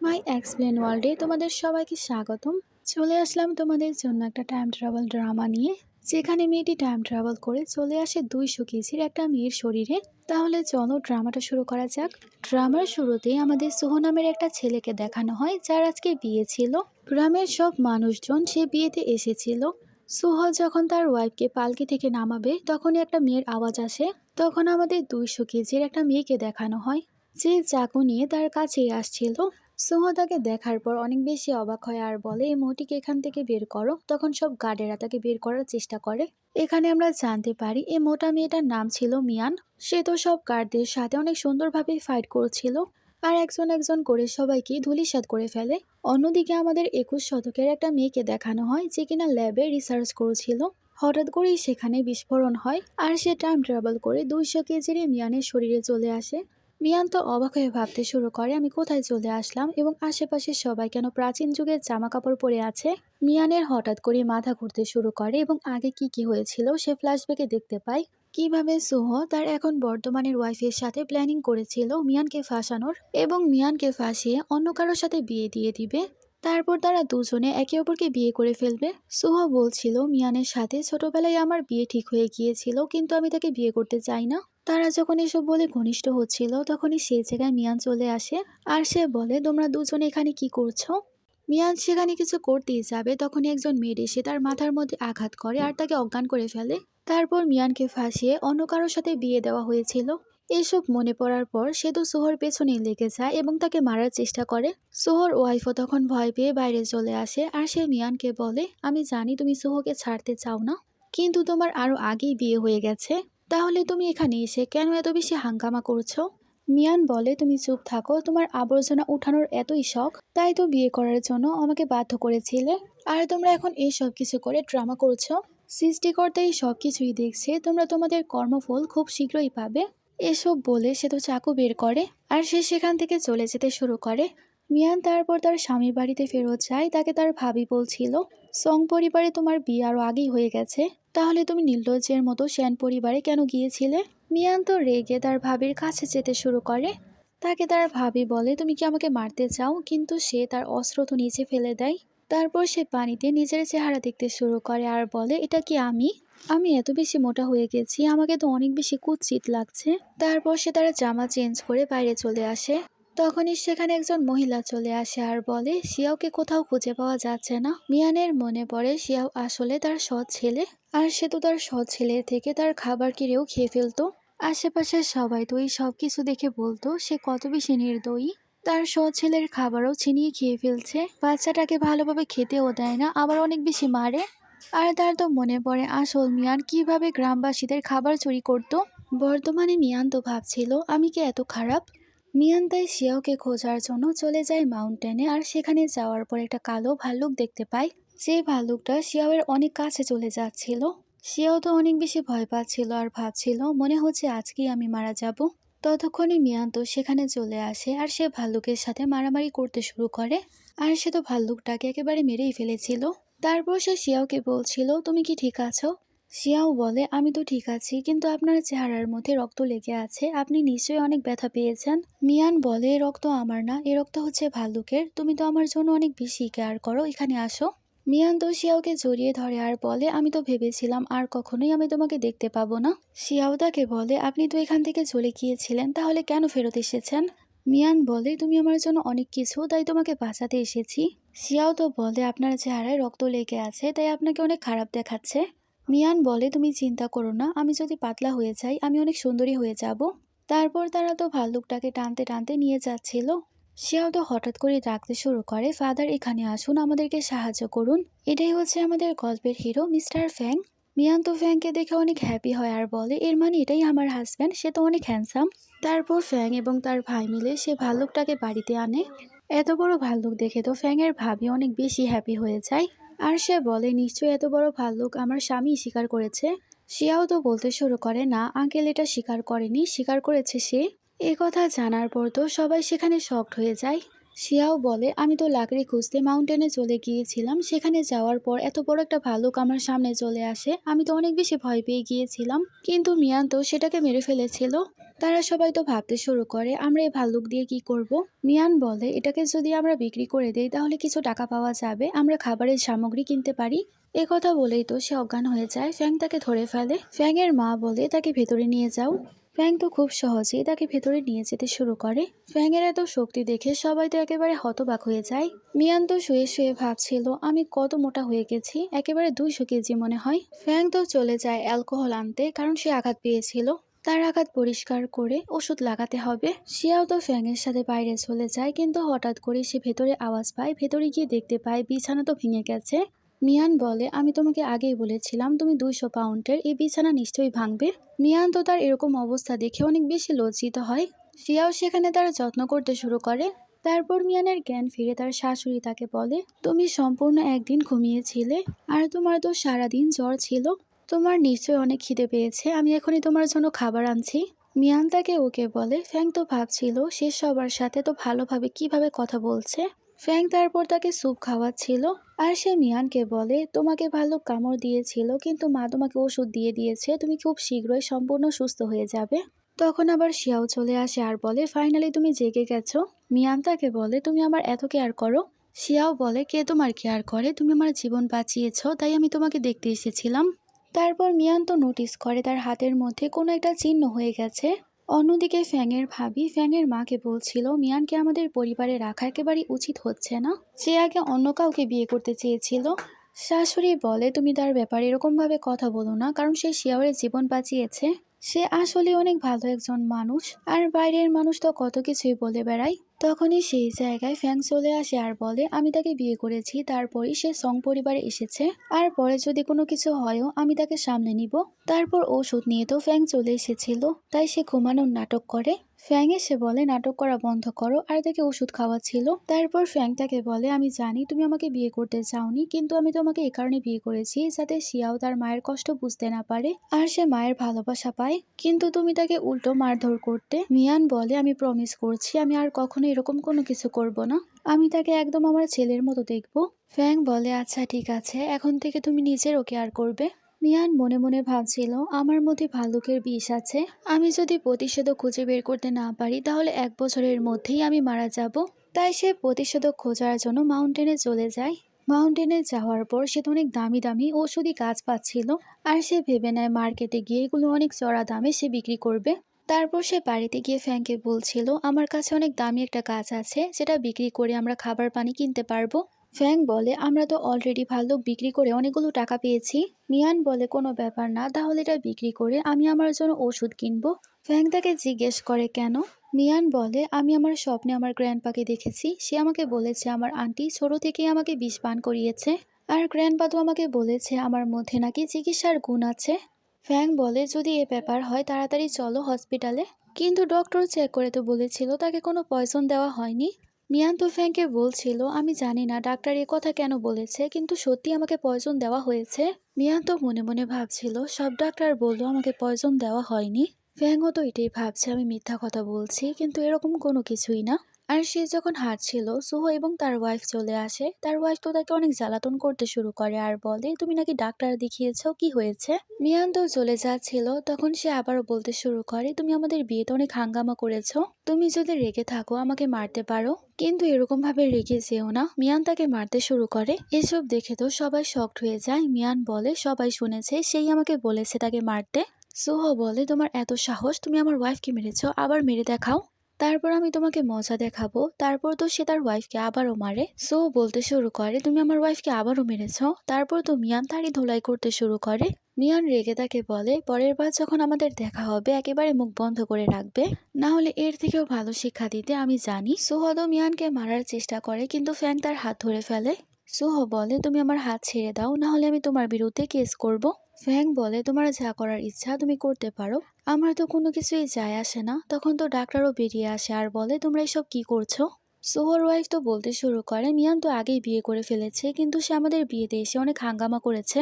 মাই explain ওয়ার্ল্ডে তোমাদের সবাইকে স্বাগতম। চলে আসলাম তোমাদের জন্য একটা টাইম ট্রাভেল ড্রামা নিয়ে, যেখানে মেয়েটি টাইম ট্রাভেল করে চলে আসে 200 কেজির একটা মেয়ের শরীরে। তাহলে চলো ড্রামাটা শুরু করা যাক। ড্রামার শুরুতেই আমাদের সুহ নামের একটা ছেলেকে দেখানো হয়, যার আজকে বিয়ে ছিল। গ্রামের সব মানুষজন সে বিয়েতে এসেছিল। সুহ যখন তার ওয়াইফকে পালকি থেকে নামাবে, তখনই একটা মেয়ের আওয়াজ আসে। তখন আমাদের 200 কেজির একটা মেয়েকে দেখানো হয়, যে চাকু নিয়ে তার কাছেই আসছিল। সুহ তাকে দেখার পর অনেক বেশি অবাক হয় আর বলে, এই মেয়েটিকে এখান থেকে বের করো। তখন সব গার্ডেরা তাকে বের করার চেষ্টা করে। এখানে আমরা জানতে পারি এই মোটা মেয়েটার নাম ছিল মিয়ান। সে তো সব গার্ডদের সাথে অনেক সুন্দরভাবে ফাইট করছিল, আর একজন একজন করে সবাইকে ধূলিসাৎ করে ফেলে। অন্যদিকে আমাদের 21 শতকের একটা মেয়েকে দেখানো হয়, যে কিনা ল্যাবে রিসার্চ করছিল। হঠাৎ করেই সেখানে বিস্ফোরণ হয়, আর সে টাইম ট্রাভেল করে 200 কেজির মিয়ানের শরীরে চলে আসে। মিয়ান তো অবাক হয়ে ভাবতে শুরু করে, আমি কোথায় চলে আসলাম এবং আশেপাশে সবাই কেন প্রাচীন যুগের জামা কাপড় পরে আছে। মিয়ানের হঠাৎ করে মাথা ঘুরতে শুরু করে এবং আগে কি কি হয়েছিল সে ফ্ল্যাশব্যাকে দেখতে পায়। কিভাবে সুহ তার এখন বর্তমানের ওয়াইফের সাথে প্ল্যানিং করেছিল মিয়ানকে ফাঁসানোর, এবং মিয়ানকে ফাঁসিয়ে অন্য কারোর সাথে বিয়ে দিয়ে দিবে। তারপর তারা দুজনে একে অপরকে বিয়ে করে ফেলবে। সুহ বলছিল, মিয়ানের সাথে ছোটবেলায় আমার বিয়ে ঠিক হয়ে গিয়েছিল, কিন্তু আমি তাকে বিয়ে করতে চাই না। তারা যখন এসব বলে ঘনিষ্ঠ হচ্ছিল, তখনই সেই জায়গায় মিয়ান চলে আসে। আর সে বলে, তোমরা দুজনে এখানে কি করছো? মিয়ান সেখানে কিছু করতেই যাবে, তখনই একজন মেয়ে এসে তার মাথার মধ্যে আঘাত করে আর তাকে অজ্ঞান করে ফেলে। তারপর মিয়ানকে ফাঁসিয়ে অন্য কারোর সাথে বিয়ে দেওয়া হয়েছিল। এসব মনে পড়ার পর সে তো সোহর পেছনে লেগে যায় এবং তাকে মারার চেষ্টা করে। সোহর ওয়াইফও তখন ভয় পেয়ে বাইরে চলে আসে, আর সে মিয়ানকে বলে, আমি জানি তুমি সোহকে ছাড়তে চাও না, কিন্তু তোমার আরো আগেই বিয়ে হয়ে গেছে। তাহলে তুমি এখানে এসে কেন এত বেশি হাঙ্গামা করছো? মিয়ান বলে, তুমি চুপ থাকো, তোমার আবর্জনা উঠানোর এতই শখ, তাই তো বিয়ে করার জন্য আমাকে বাধ্য করেছিলে। আর তোমরা এখন এই সব কিছু করে ড্রামা করছো। সৃষ্টিকর্তা এই সব কিছুই দেখছে, তোমরা তোমাদের কর্মফল খুব শীঘ্রই পাবে। এসব বলে সে তো চাকু বের করে, আর সে সেখান থেকে চলে যেতে শুরু করে। মিয়ান তারপর তার স্বামীর বাড়িতে ফেরত যায়। তাকে তার ভাবি বলছিল, সং পরিবারে তোমার বিয়ে আরো আগেই হয়ে গেছে, তাহলে তুমি নির্লজ্জের মতো শ্যান পরিবারে কেন গিয়েছিলে? মিয়ান তো রেগে তার ভাবির কাছে যেতে শুরু করে। তাকে তার ভাবি বলে, তুমি কি আমাকে মারতে চাও? কিন্তু সে তার অস্ত্র তো নিচে ফেলে দেয়। তারপর সে পানিতে নিজের চেহারা দেখতে শুরু করে আর বলে, এটা কি আমি? আমি এত বেশি মোটা হয়ে গেছি, আমাকে তো অনেক বেশি কুৎসিত লাগছে। তারপর সে তার জামা চেঞ্জ করে বাইরে চলে আসে। তখনই সেখানে একজন মহিলা চলে আসে আর বলে, শিয়াওকে কোথাও খুঁজে পাওয়া যাচ্ছে না। মিয়ানের মনে পড়ে শিয়াও আসলে তার সৎ ছেলে, আর সে তো তার সৎ ছেলের থেকে তার খাবার কিনেও খেয়ে ফেলতো। আশেপাশের সবাই তো এই সব কিছু দেখে বলতো সে কত বেশি নির্দয়ী। তার সৎ ছেলের খাবারও ছিনিয়ে খেয়ে ফেলছে, বাচ্চাটাকে ভালোভাবে খেতেও দেয় না, আবার অনেক বেশি মারে। আর তার তো মনে পড়ে আসল মিয়ান কিভাবে গ্রামবাসীদের খাবার চুরি করত। বর্তমানে মিয়ান তো ভাবছিল, আমি কি এত খারাপ? মিয়ান তাই শিয়াওকে খোঁজার জন্য চলে যায় মাউন্টেনে, আর সেখানে যাওয়ার পর একটা কালো ভাল্লুক দেখতে পায়। যে ভাল্লুকটা শিয়াওয়ের অনেক কাছে চলে যাচ্ছিল। শিয়াও তো অনেক বেশি ভয় পাচ্ছিল আর ভাবছিল, মনে হচ্ছে আজকেই আমি মারা যাব। ততক্ষণে মিয়ান তো সেখানে চলে আসে, আর সে ভাল্লুকের সাথে মারামারি করতে শুরু করে। আর সে তো ভাল্লুকটাকে একেবারে মেরেই ফেলেছিল। তারপর সে শিয়াওকে বলছিল, তুমি কি ঠিক আছো? শিয়াও বলে, আমি তো ঠিক আছি, কিন্তু আপনার চেহারার মধ্যে রক্ত লেগে আছে, আপনি নিশ্চয়ই অনেক ব্যথা পেয়েছেন। মিয়ান বলে, এ রক্ত আমার না, এ রক্ত হচ্ছে ভাল্লুকের, তুমি তো আমার জন্য অনেক বেশি কেয়ার করো, এখানে আসো। মিয়ান তো শিয়াওকে জড়িয়ে ধরে আর বলে, আমি তো ভেবেছিলাম আর কখনোই আমি তোমাকে দেখতে পাবো না। শিয়াও তাকে বলে, আপনি তো এখান থেকে চলে গিয়েছিলেন, তাহলে কেন ফেরত এসেছেন? মিয়ান বলে, তুমি আমার জন্য অনেক কিছু, তাই তোমাকে বাঁচাতে এসেছি। শিয়াও তো বলে, আপনার চেহারায় রক্ত লেগে আছে, তাই আপনাকে অনেক খারাপ দেখাচ্ছে। মিয়ান বলে, তুমি চিন্তা করো না, আমি যদি পাতলা হয়ে যাই আমি অনেক সুন্দরী হয়ে যাব। তারপর তারা তো ভাল্লুকটাকে টানতে টানতে নিয়ে যাচ্ছিল। শিয়াও তো হঠাৎ করে ডাকতে শুরু করে, ফাদার এখানে আসুন, আমাদেরকে সাহায্য করুন। এটাই হচ্ছে আমাদের গল্পের হিরো মিস্টার ফ্যাং। মিয়ান তো ফ্যাংকে দেখে অনেক হ্যাপি হয় আর বলে, এর মানে এটাই আমার হাজব্যান্ড, সে তো অনেক হ্যান্ডসাম। তারপর ফ্যাং এবং তার ভাই মিলে সে ভাল্লুকটাকে বাড়িতে আনে। এত বড় ভাল্লুক দেখে তো ফ্যাংয়ের ভাবি অনেক বেশি হ্যাপি হয়ে যায়। আর সে বলে, নিশ্চয়ই এত বড় ভাল্লুক আমার স্বামী শিকার করেছে। শিয়াও তো বলতে শুরু করে, না আঙ্কেল, এটা শিকার করেনি, শিকার করেছে সে। এ কথা জানার পর তো সবাই সেখানে শকড হয়ে যায়। শিয়াও বলে, আমি তো লাকড়ি খুঁজতে মাউন্টেনে চলে গিয়েছিলাম, সেখানে যাওয়ার পর এত বড় একটা ভালুক আমার সামনে চলে আসে, আমি তো অনেক বেশি ভয় পেয়ে গিয়েছিলাম, কিন্তু মিয়ান তো সেটাকে মেরে ফেলেছিল। তারা সবাই তো ভাবতে শুরু করে আমরা এই ভাল্লুক দিয়ে কি করব। মিয়ান বলে এটাকে যদি আমরা বিক্রি করে দেই তাহলে কিছু টাকা পাওয়া যাবে, আমরা খাবারের সামগ্রী কিনতে পারি। এ কথা বলেই তো সে অজ্ঞান হয়ে যায়। ফ্যাং তাকে ধরে ফেলে। ফ্যাং এর মা বলে তাকে ভেতরে নিয়ে যাও। ফ্যাং তো খুব সহজেই তাকে ভেতরে নিয়ে যেতে শুরু করে। ফ্যাং এর এত শক্তি দেখে সবাই তো একেবারে হতবাক হয়ে যায়। মিয়ান তো শুয়ে শুয়ে ভাবছিল আমি কত মোটা হয়ে গেছি, একেবারে 200 কেজি মনে হয়। ফ্যাং তো চলে যায় অ্যালকোহল আনতে, কারণ সে আঘাত পেয়েছিল। তার আঘাত পরিষ্কার করে ওষুধ লাগাতে হবে। শিয়াও তো ফ্যাংয়ের সাথে বাইরে চলে যায়, কিন্তু হঠাৎ করে সে ভেতরে আওয়াজ পায়। ভেতরে গিয়ে দেখতে পায় বিছানা তো ভেঙে গেছে। মিয়ান বলে আমি তোমাকে আগেই বলেছিলাম তুমি 200 পাউন্ডের, এই বিছানা নিশ্চয়ই ভাঙবে। মিয়ান তো তার এরকম অবস্থা দেখে অনেক বেশি লজ্জিত হয়। শিয়াও সেখানে তার যত্ন করতে শুরু করে। তারপর মিয়ানের জ্ঞান ফিরে তার শাশুড়ি তাকে বলে তুমি সম্পূর্ণ একদিন ঘুমিয়েছিলে, আর তোমার তো সারাদিন জ্বর ছিল। তোমার নিশ্চয়ই অনেক খিদে পেয়েছে, আমি এখনই তোমার জন্য খাবার আনছি। মিয়ান তাকে ওকে বলে। ফ্যাং তো ভাবছিল সে সবার সাথে তো ভালোভাবে কিভাবে কথা বলছে। ফ্যাং তারপর তাকে স্যুপ খাওয়াচ্ছিল। আর সে মিয়ানকে বলে তোমাকে ভাল্লুক কামড় দিয়েছিল, কিন্তু মা তোমাকে ওষুধ দিয়ে দিয়েছে, তুমি খুব শীঘ্রই সম্পূর্ণ সুস্থ হয়ে যাবে। তখন আবার শিয়াও চলে আসে আর বলে ফাইনালি তুমি জেগে গেছো। মিয়ান তাকে বলে তুমি আমার এত কেয়ার করো। শিয়াও বলে কে তোমার কেয়ার করে, তুমি আমার জীবন বাঁচিয়েছো, তাই আমি তোমাকে দেখতে এসেছিলাম। তারপর মিয়ান তো নোটিস করে তার হাতের মধ্যে কোনো একটা চিহ্ন হয়ে গেছে। অন্যদিকে ফ্যাংয়ের ভাবি ফ্যাংয়ের মাকে বলছিল মিয়ানকে আমাদের পরিবারে রাখা একেবারেই উচিত হচ্ছে না, সে আগে অন্য কাউকে বিয়ে করতে চেয়েছিল। শাশুড়ি বলে তুমি তার ব্যাপারে এরকম ভাবে কথা বলো না, কারণ সে শিয়াওয়ের জীবন বাঁচিয়েছে। সে আসলে অনেক ভালো একজন মানুষ, আর বাইরের মানুষ তো কত কিছুই বলে বেড়ায়। তখনই সেই জায়গায় ফ্যাং চলে আসে আর বলে আমি তাকে বিয়ে করেছি, তারপরই সে সং পরিবারে এসেছে, আর পরে যদি কোনো কিছু হয়ও আমি তাকে সামলে নিব। তারপর ওষুধ নিয়ে তো ফ্যাং চলে এসেছিল, তাই সে ঘুমানোর নাটক করে। ফ্যাং এসে বলে নাটক করা বন্ধ করো, আর তাকে ওষুধ খাওয়াচ্ছিল। তারপর ফ্যাং তাকে বলে আমি জানি তুমি আমাকে বিয়ে করতে চাওনি, কিন্তু আমি তোমাকে এই কারণে বিয়ে করেছি যাতে শিয়াও তার মায়ের কষ্ট বুঝতে না পারে, আর সে মায়ের ভালোবাসা পায়। কিন্তু তুমি তাকে উল্টো মারধর করতে। মিয়ান বলে আমি প্রমিস করছি আমি আর কখনো এরকম কোনো কিছু করব না, আমি তাকে একদম আমার ছেলের মতো দেখব। ফ্যাং বলে আচ্ছা ঠিক আছে, এখন থেকে তুমি নিজেরও কেয়ার করবে। মিয়ান মনে মনে ভাবছিল আমার মধ্যে ভাল্লুকের বিষ আছে, আমি যদি প্রতিষেধক খুঁজে বের করতে না পারি তাহলে 1 বছরের মধ্যেই আমি মারা যাব। তাই সে প্রতিষেধক খোঁজার জন্য মাউন্টেনে চলে যায়। মাউন্টেনে যাওয়ার পর সে তো অনেক দামি দামি ওষুধি গাছ পাচ্ছিল, আর সে ভেবে নেয় মার্কেটে গিয়ে এগুলো অনেক চড়া দামে সে বিক্রি করবে। তারপর সে বাড়িতে গিয়ে ফ্যাংকে বলছিল আমার কাছে অনেক দামি একটা গাছ আছে, যেটা বিক্রি করে আমরা খাবার পানি কিনতে পারবো। ফ্যাং বলে আমরা তো অলরেডি ভাল্লুক বিক্রি করে অনেকগুলো টাকা পেয়েছি। মিয়ান বলে কোনো ব্যাপার না, তাহলে এটা বিক্রি করে আমি আমার জন্য ওষুধ কিনবো। ফ্যাং তাকে জিজ্ঞেস করে কেন। মিয়ান বলে আমি আমার স্বপ্নে আমার গ্র্যান্ডপাকে দেখেছি, সে আমাকে বলেছে আমার আন্টি ছোট থেকেই আমাকে বিষ পান করিয়েছে, আর গ্র্যান্ডপা তো আমাকে বলেছে আমার মধ্যে নাকি চিকিৎসার গুণ আছে। ফ্যাং বলে যদি এ ব্যাপার হয় তাড়াতাড়ি চলো হসপিটালে, কিন্তু ডক্টর চেক করে তো বলেছিল তাকে কোনো পয়জন দেওয়া হয়নি। মিয়ান তো ফ্যাংকে বলছিল আমি জানি না ডাক্তার এ কথা কেন বলেছে, কিন্তু সত্যি আমাকে পয়জন দেওয়া হয়েছে। মিয়ান তো মনে মনে ভাবছিল সব ডাক্তার বললো আমাকে পয়জন দেওয়া হয়নি। ফ্যাংও তো এটাই ভাবছে আমি মিথ্যা কথা বলছি, কিন্তু এরকম কোনো কিছুই না। আর সে যখন হাঁটছিল সুহো এবং তার ওয়াইফ চলে আসে। তার ওয়াইফ তো তাকে অনেক জ্বালাতন করতে শুরু করে আর বলে তুমি নাকি ডাক্তার দেখিয়েছো, কি হয়েছে। মিয়ান তো চলে যাচ্ছিল, তখন সে আবারও বলতে শুরু করে তুমি আমাদের বিয়েতে অনেক হাঙ্গামা করেছো, তুমি যদি রেগে থাকো আমাকে মারতে পারো, কিন্তু এরকম ভাবে রেগে যেও না। মিয়ান তাকে মারতে শুরু করে। এসব দেখে তো সবাই শকড হয়ে যায়। মিয়ান বলে সবাই শুনেছে, সেই আমাকে বলেছে তাকে মারতে। সুহো বলে তোমার এত সাহস, তুমি আমার ওয়াইফকে মেরেছো, আবার মেরে দেখাও, তারপর আমি তোমাকে মজা দেখাবো। তারপর তো সে তার ওয়াইফকে আবারও মারে। সো বলতে শুরু করে তুমি আমার ওয়াইফকে আবারও মেরেছো। তারপর তো মিয়ান তারই ধোলাই করতে শুরু করে। মিয়ান রেগে তাকে বলে পরের বার যখন আমাদের দেখা হবে একেবারে মুখ বন্ধ করে রাখবে, না হলে এর থেকেও ভালো শিক্ষা দিতে আমি জানি। সুহদ মিয়ানকে মারার চেষ্টা করে, কিন্তু ফ্যাং তার হাত ধরে ফেলে। সুহো বলে তুমি আমার হাত ছেড়ে দাও, না হলে আমি তোমার বিরুদ্ধে কেস করব। ফ্যাং বলে তোমার যা করার ইচ্ছা তুমি করতে পারো, আমার তো কোনো কিছুই যায় আসে না। তখন তো ডাক্তারও বেরিয়ে আসে আর বলে তোমরা এসব কি করছো। সোহর ওয়াইফ তো বলতে শুরু করে মিয়ান তো আগেই বিয়ে করে ফেলেছে, কিন্তু সে আমাদের বিয়েতে এসে অনেক হাঙ্গামা করেছে।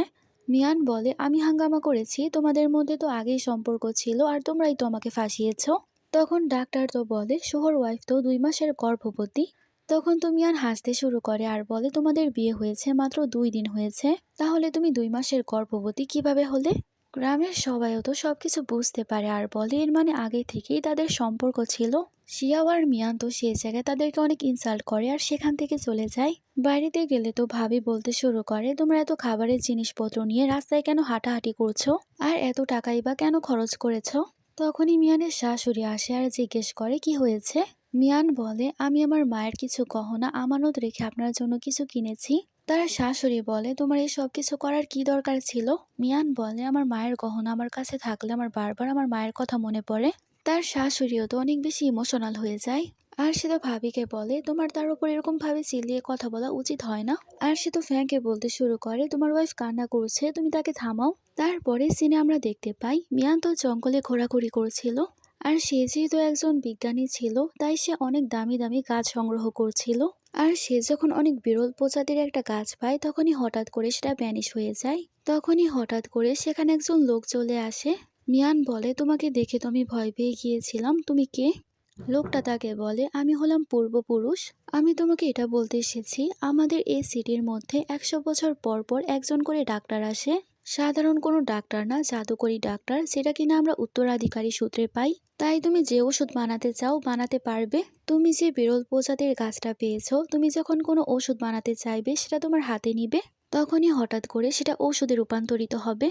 মিয়ান বলে আমি হাঙ্গামা করেছি, তোমাদের মধ্যে তো আগেই সম্পর্ক ছিল আর তোমরাই তো আমাকে ফাঁসিয়েছো। তখন ডাক্তার তো বলে সোহর ওয়াইফ তো 2 মাসের গর্ভবতী। তখন তো মিয়ান হাসতে শুরু করে আর বলে তোমাদের বিয়ে হয়েছে মাত্র 2 দিন হয়েছে, তাহলে তুমি 2 মাসের গর্ভবতী কিভাবে হলে। গ্রামের সবাইও তো সবকিছু বুঝতে পারে আর বলে এর মানে আগে থেকেই তাদের সম্পর্ক ছিল। শিয়াও আর মিয়ান তো সেই জায়গায় তাদেরকে অনেক ইনসাল্ট করে আর সেখান থেকে চলে যায়। বাড়িতে গেলে তো ভাবি বলতে শুরু করে, তোমরা এত খাবারের জিনিসপত্র নিয়ে রাস্তায় কেন হাঁটাহাঁটি করছো, আর এত টাকাই বা কেন খরচ করেছো। তখনই মিয়ানের শাশুড়ি আসে আর জিজ্ঞেস করে কি হয়েছে। মিয়ান বলে, আমি আমার মায়ের কিছু গহনা আমানত রেখে আপনার জন্য কিছু কিনেছি। তার শাশুড়ি বলে, তোমার এই সব কিছু করার কি দরকার ছিল। মিয়ান বলে, আমার মায়ের গহনা আমার কাছে থাকলে আমার বারবার আমার মায়ের কথা মনে পড়ে। তার শাশুড়িও তো অনেক বেশি ইমোশনাল হয়ে যায়। আর সে তো ভাবিকে বলে, তোমার তার উপর এরকম ভাবে চিল্লিয়ে কথা বলা উচিত হয় না। আর সে তো ফ্যাংকে বলতে শুরু করে, তোমার ওয়াইফ কান্না করছে, তুমি তাকে থামাও। তারপরে সিনে আমরা দেখতে পাই মিয়ান তো জঙ্গলে ঘোরাঘুরি করছিল। আর সে যেহেতু একজন বিজ্ঞানী ছিল, তাই সে অনেক দামি দামি গাছ সংগ্রহ করছিল। আর সে যখন অনেক বিরল প্রজাতির একটা গাছ পায়, তখনই হঠাৎ করে সেটা ভ্যানিশ হয়ে যায়। তখনই হঠাৎ করে সেখানে একজন লোক চলে আসে। মিয়ান বলে, তোমাকে দেখে তো আমি ভয় পেয়ে গিয়েছিলাম, তুমি কে। লোকটা তাকে বলে, আমি হলাম পূর্বপুরুষ। আমি তোমাকে এটা বলতে এসেছি, আমাদের এই সিটির মধ্যে 100 বছর পর পর একজন করে ডাক্তার আসে। সাধারণ কোনো ডাক্তার না, জাদুকরি ডাক্তার, যেটা কিনা আমরা উত্তরাধিকারী সূত্রে পাই। তাই তুমি যে ওষুধ বানাতে চাও বানাতে পারবে। তুমি যে বিরল প্রজাতির গাছটা পেয়েছো, তুমি যখন কোনো ওষুধ বানাতে চাইবে সেটা তোমার হাতে নিবে, তখনই হঠাৎ করে সেটা ঔষধে রূপান্তরিত হবে।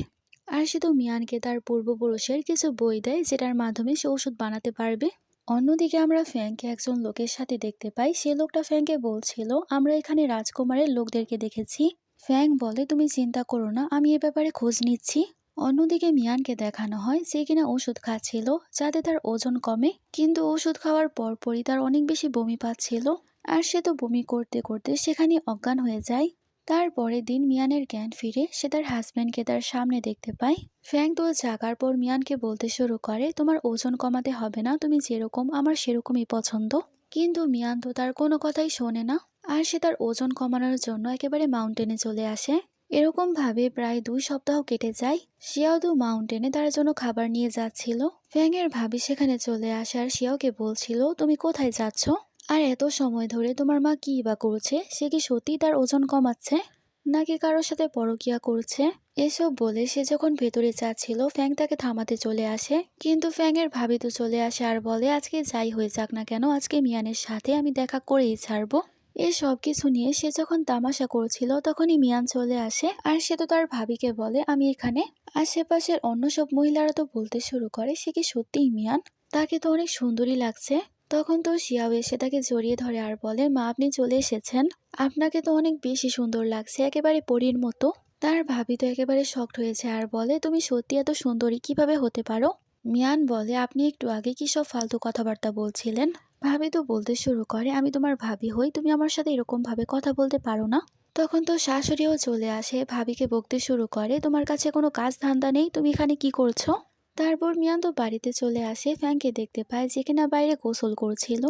আর সে তো মিয়ানকে তার পূর্বপুরুষের কিছু বই দেয়, যেটার মাধ্যমে সে ওষুধ বানাতে পারবে। অন্যদিকে আমরা ফ্যাংকে একজন লোকের সাথে দেখতে পাই। সে লোকটা ফ্যাংকে বলছিল, আমরা এখানে রাজকুমারের লোকদেরকে দেখেছি। ফ্যাং বলে, তুমি চিন্তা করো না, আমি এ ব্যাপারে খোঁজ নিচ্ছি। অন্যদিকে মিয়ানকে দেখানো হয় যে কিনা ওষুধ খাচ্ছিল যাতে তার ওজন কমে, কিন্তু ওষুধ খাওয়ার পরপরই তার অনেক বেশি বমি পাচ্ছিল। আর সে তো বমি করতে করতে সেখানে অজ্ঞান হয়ে যায়। তারপরের দিন মিয়ানের জ্ঞান ফিরে, সে তার হাজব্যান্ডকে তার সামনে দেখতে পায়। ফ্যাং তো জাগার পর মিয়ানকে বলতে শুরু করে, তোমার ওজন কমাতে হবে না, তুমি যেরকম আমার সেরকমই পছন্দ। কিন্তু মিয়ান তো তার কোনো কথাই শোনে না। আর সে তার ওজন কমানোর জন্য একেবারে মাউন্টেনে চলে আসে। এরকম ভাবে প্রায় 2 সপ্তাহ কেটে যায়। শিয়াওদু মাউন্টেনে তার জন্য খাবার নিয়ে যাচ্ছিল। ফ্যাং এর ভাবি সেখানে চলে আসে আর শিয়াওকে বলছিল, তুমি কোথায় যাচ্ছ, আর এত সময় ধরে তোমার মা কি বা করছে, সে কি সত্যি তার ওজন কমাচ্ছে নাকি কারোর সাথে পরকীয়া করছে। এসব বলে সে যখন ভেতরে যাচ্ছিল, ফ্যাং তাকে থামাতে চলে আসে। কিন্তু ফ্যাং এর ভাবি তো চলে আসে আর বলে, আজকে যাই হয়ে যাক না কেন, আজকে মিয়ানের সাথে আমি দেখা করেই ছাড়বো। এই সব কিছু নিয়ে সে যখন তামাশা করছিল, তখনই মিয়ান চলে আসে আর সে তো তার ভাবিকে বলে, আমি এখানে। আশেপাশের অন্য সব মহিলারা তো বলতে শুরু করে, সে কি সত্যিই মিয়ান, তাকে তো অনেক সুন্দরী লাগছে। তখন তো শিয়াও এসে তাকে জড়িয়ে ধরে আর বলে, মা আপনি চলে এসেছেন, আপনাকে তো অনেক বেশি সুন্দর লাগছে, একেবারে পরীর মতো। তার ভাবি তো একেবারে শকড হয়েছে আর বলে, তুমি সত্যি এত সুন্দরী কিভাবে হতে পারো। মিয়ান বলে, আপনি একটু আগে কি সব ফালতু কথাবার্তা বলছিলেন। ভাবি তো বলতে শুরু করে, আমি তোমার ভাবি হই, তুমি আমার সাথে এরকম ভাবে কথা বলতে পারো না। তখন তো শাশুড়িও চলে আসে, ভাবিকে বকতে শুরু করে, তোমার কাছে কোনো কাজ ধান্দা নেই, তুমি এখানে কি করছো। তারপর মিয়ান তো বাড়িতে চলে আসে, ফ্যাংকে দেখতে পায় যে কিনা বাইরে গোসল করছিল।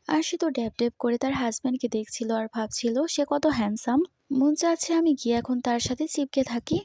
আর সে তো ড্যাব ড্যাব করে তার হাজব্যান্ডকে দেখছিল আর ভাবছিল সে কত হ্যান্ডসাম। মন চাচ্ছে আমি গিয়ে এখন তার সাথে চিপকে থাকি।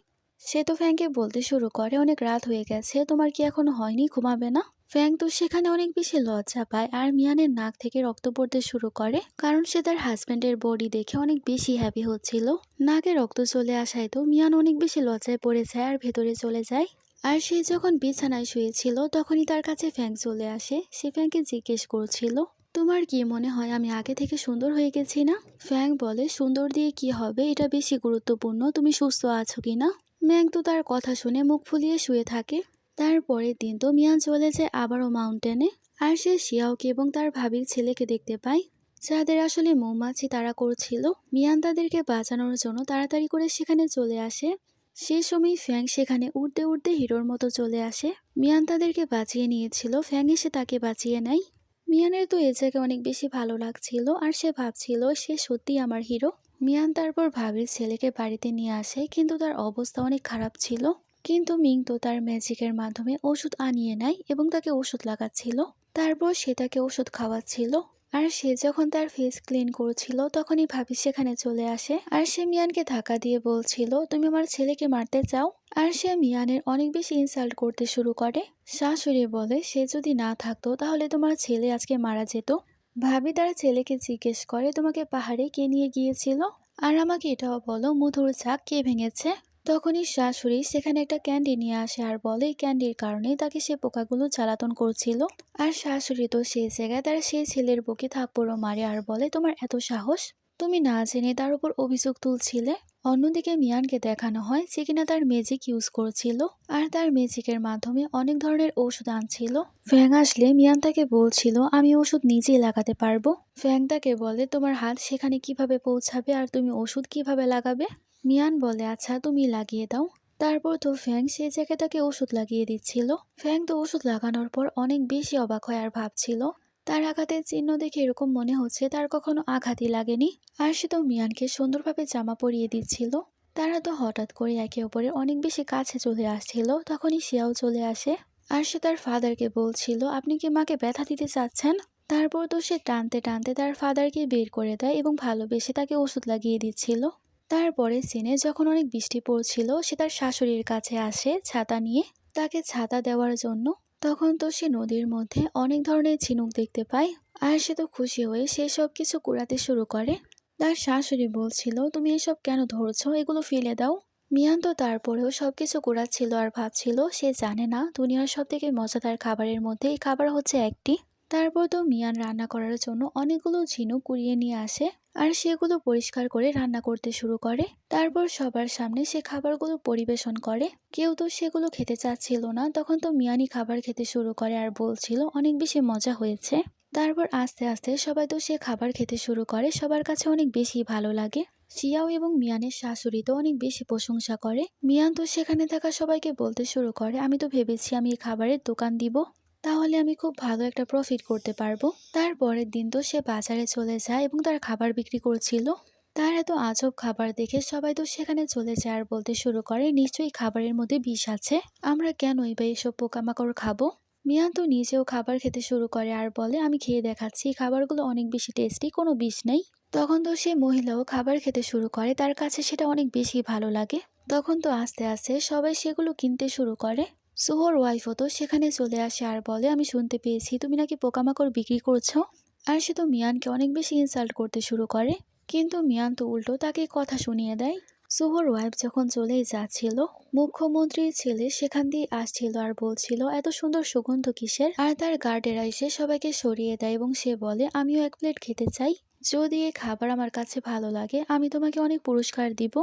সে তো ফ্যাংকে বলতে শুরু করে, অনেক রাত হয়ে গেছে, তোমার কি এখনো হয়নি, ঘুমাবে না। ফ্যাং তো সেখানে অনেক বেশি লজ্জা পায় আর মিয়ানের নাক থেকে রক্ত পড়তে শুরু করে, কারণ সে তার হাজব্যান্ডের বডি দেখে অনেক বেশি হ্যাপি হচ্ছিল। নাকে রক্ত চলে আসায় তো মিয়ান অনেক বেশি লজ্জায় পড়ে যায় আর ভেতরে চলে যায়। আর সে যখন বিছানায় শুয়েছিল, তখনই তার কাছে ফ্যাং চলে আসে। সে ফ্যাংকে জিজ্ঞেস করছিল, তোমার কি মনে হয় আমি আগে থেকে সুন্দর হয়ে গেছি না। ফ্যাং বলে, সুন্দর দিয়ে কি হবে, এটা বেশি গুরুত্বপূর্ণ তুমি সুস্থ আছো কিনা। ম্যাং তো তার কথা শুনে মুখ ফুলিয়ে শুয়ে থাকে। তারপরের দিন তো মিয়ান চলে যায় আবারও মাউন্টেনে। আর সে শিয়াওকে এবং তার ভাবির ছেলেকে দেখতে পায়, যাদের আসলে মৌমাছি তাড়া করছিল। মিয়ান তাদেরকে বাঁচানোর জন্য তাড়াতাড়ি করে সেখানে চলে আসে। সে সময় ফ্যাং সেখানে উড়তে উড়তে হিরোর মতো চলে আসে। মিয়ান তাদেরকে বাঁচিয়ে নিয়েছিল, ফ্যাং এসে তাকে বাঁচিয়ে নেয়। মিয়ানের তো এ জায়গায় অনেক বেশি ভালো লাগছিল আর সে ভাবছিল সে সত্যিই আমার হিরো। মিয়ান তারপর ভাবির ছেলেকে বাড়িতে নিয়ে আসে, কিন্তু তার অবস্থা অনেক খারাপ ছিল। কিন্তু মিং তো তার ম্যাজিকের মাধ্যমে ওষুধ আনিয়ে নেয় এবং তাকে ওষুধ লাগাচ্ছিল। তারপর সে তাকে ওষুধ খাওয়াচ্ছিল। আর সে যখন তার ফেস ক্লিন করছিল, তখনই ভাবি সেখানে চলে আসে আর সে মিয়ানকে ধাক্কা দিয়ে বলছিল, তুমি আমার ছেলেকে মারতে চাও। আর সে মিয়ানের অনেক বেশি ইনসাল্ট করতে শুরু করে। শাশুড়ি বলে, সে যদি না থাকতো তাহলে তোমার ছেলে আজকে মারা যেত। ভাবি তার ছেলেকে জিজ্ঞেস করে, তোমাকে পাহাড়ে কে নিয়ে গিয়েছিল, আর আমাকে এটাও বলো, মধুর ঝাঁক কে ভেঙেছে। তখনই শাশুড়ি সেখানে একটা ক্যান্ডি নিয়ে আসে আর বলে এই ক্যান্ডির কারণে তাকে সে পোকাগুলো জ্বালাতন করছিল। আর শাশুড়ি তো সেই জায়গায় তার সেই ছেলের বুকে থাপ্পড়ও মারে আর বলে তোমার এত সাহস, তুমি না জেনে তার উপর অভিযোগ তুলছিলে। অন্যদিকে মিয়ানকে দেখানো হয় যে কিনা তার ম্যাজিক ইউজ করছিল আর তার ম্যাজিকের মাধ্যমে অনেক ধরনের ওষুধ আনছিল। ফ্যাং আসলে মিয়ান তাকে বলছিল আমি ওষুধ নিজেই লাগাতে পারবো। ফ্যাং তাকে বলে তোমার হাত সেখানে কিভাবে পৌঁছাবে আর তুমি ওষুধ কিভাবে লাগাবে। মিয়ান বলে আচ্ছা তুমি লাগিয়ে দাও। তারপর তো ফ্যাং সেই জায়গায় তাকে ওষুধ লাগিয়ে দিচ্ছিল। ফ্যাং তো ওষুধ লাগানোর পর অনেক বেশি অবাক হয় আর ভাবছিল তার আঘাতের চিহ্ন দেখে এরকম মনে হচ্ছে তার কখনো আঘাতই লাগেনি। আর সে তো মিয়ানকে সুন্দরভাবে জামা পরিয়ে দিচ্ছিল। তারা তো হঠাৎ করে একে অপরের অনেক বেশি কাছে চলে আসছিল। তখনই শিয়াও চলে আসে আর সে তার ফাদারকে বলছিল আপনি কি মাকে ব্যথা দিতে চাচ্ছেন। তারপর তো সে টানতে টানতে তার ফাদারকে বের করে দেয় এবং ভালোবেসে তাকে ওষুধ লাগিয়ে দিচ্ছিল। তারপরে সিনে যখন অনেক বৃষ্টি পড়ছিল সে তার শাশুড়ির কাছে আসে ছাতা নিয়ে তাকে ছাতা দেওয়ার জন্য। তখন তো সে নদীর মধ্যে অনেক ধরনের ঝিনুক দেখতে পায় আর সে তো খুশি হয়ে সে সব কিছু কুড়াতে শুরু করে। তার শাশুড়ি বলছিল তুমি এসব কেন ধরছো, এগুলো ফেলে দাও। মিয়ান তো তারপরেও সবকিছু কুড়াচ্ছিল আর ভাবছিল সে জানে না দুনিয়ার সব থেকে মজাদার খাবারের মধ্যে এই খাবার হচ্ছে একটি। তারপর তো মিয়ান রান্না করার জন্য অনেকগুলো ঝিনুক কুড়িয়ে নিয়ে আসে আর সেগুলো পরিষ্কার করে রান্না করতে শুরু করে। তারপর সবার সামনে সে খাবারগুলো পরিবেশন করে। কেউ তো সেগুলো খেতে চাচ্ছিল না, তখন তো মিয়ানই খাবার খেতে শুরু করে আর বলছিল অনেক বেশি মজা হয়েছে। তারপর আস্তে আস্তে সবাই তো সে খাবার খেতে শুরু করে, সবার কাছে অনেক বেশি ভালো লাগে। শিয়াও এবং মিয়ানের শাশুড়ি তো অনেক বেশি প্রশংসা করে। মিয়ান তো সেখানে থাকা সবাইকে বলতে শুরু করে আমি তো ভেবেছি আমি এই খাবারের দোকান দিব, তাহলে আমি খুব ভালো একটা প্রফিট করতে পারবো। তারপরের দিন তো সে বাজারে চলে যায় এবং তার খাবার বিক্রি করছিল। তার এত আজব খাবার দেখে সবাই তো সেখানে চলে যায় আর বলতে শুরু করে নিশ্চয়ই খাবারের মধ্যে বিষ আছে, আমরা কেনই বা এইসব পোকামাকড় খাবো। মিয়ান তো নিজেও খাবার খেতে শুরু করে আর বলে আমি খেয়ে দেখাচ্ছি, খাবারগুলো অনেক বেশি টেস্টি, কোনো বিষ নেই। তখন তো সে মহিলাও খাবার খেতে শুরু করে, তার কাছে সেটা অনেক বেশি ভালো লাগে। তখন তো আস্তে আস্তে সবাই সেগুলো কিনতে শুরু করে। সুহর ওয়াইফও তো সেখানে চলে আসে আর বলে আমি শুনতে পেয়েছি তুমি নাকি পোকামাকড় বিক্রি করছো। আর সে তো মিয়ানকে অনেক বেশি ইনসাল্ট করতে শুরু করে, কিন্তু মিয়ান তো উল্টো তাকে কথা শুনিয়ে দেয়। সুহর ওয়াইফ যখন চলেই যাচ্ছিল মুখ্যমন্ত্রীর ছেলে সেখান দিয়ে আসছিল আর বলছিল এত সুন্দর সুগন্ধ কিসের, আর তার গার্ডেরা এসে সবাইকে সরিয়ে দেয় এবং সে বলে আমিও এক প্লেট খেতে চাই, যদি এই খাবার আমার কাছে ভালো লাগে আমি তোমাকে অনেক পুরস্কার দিব।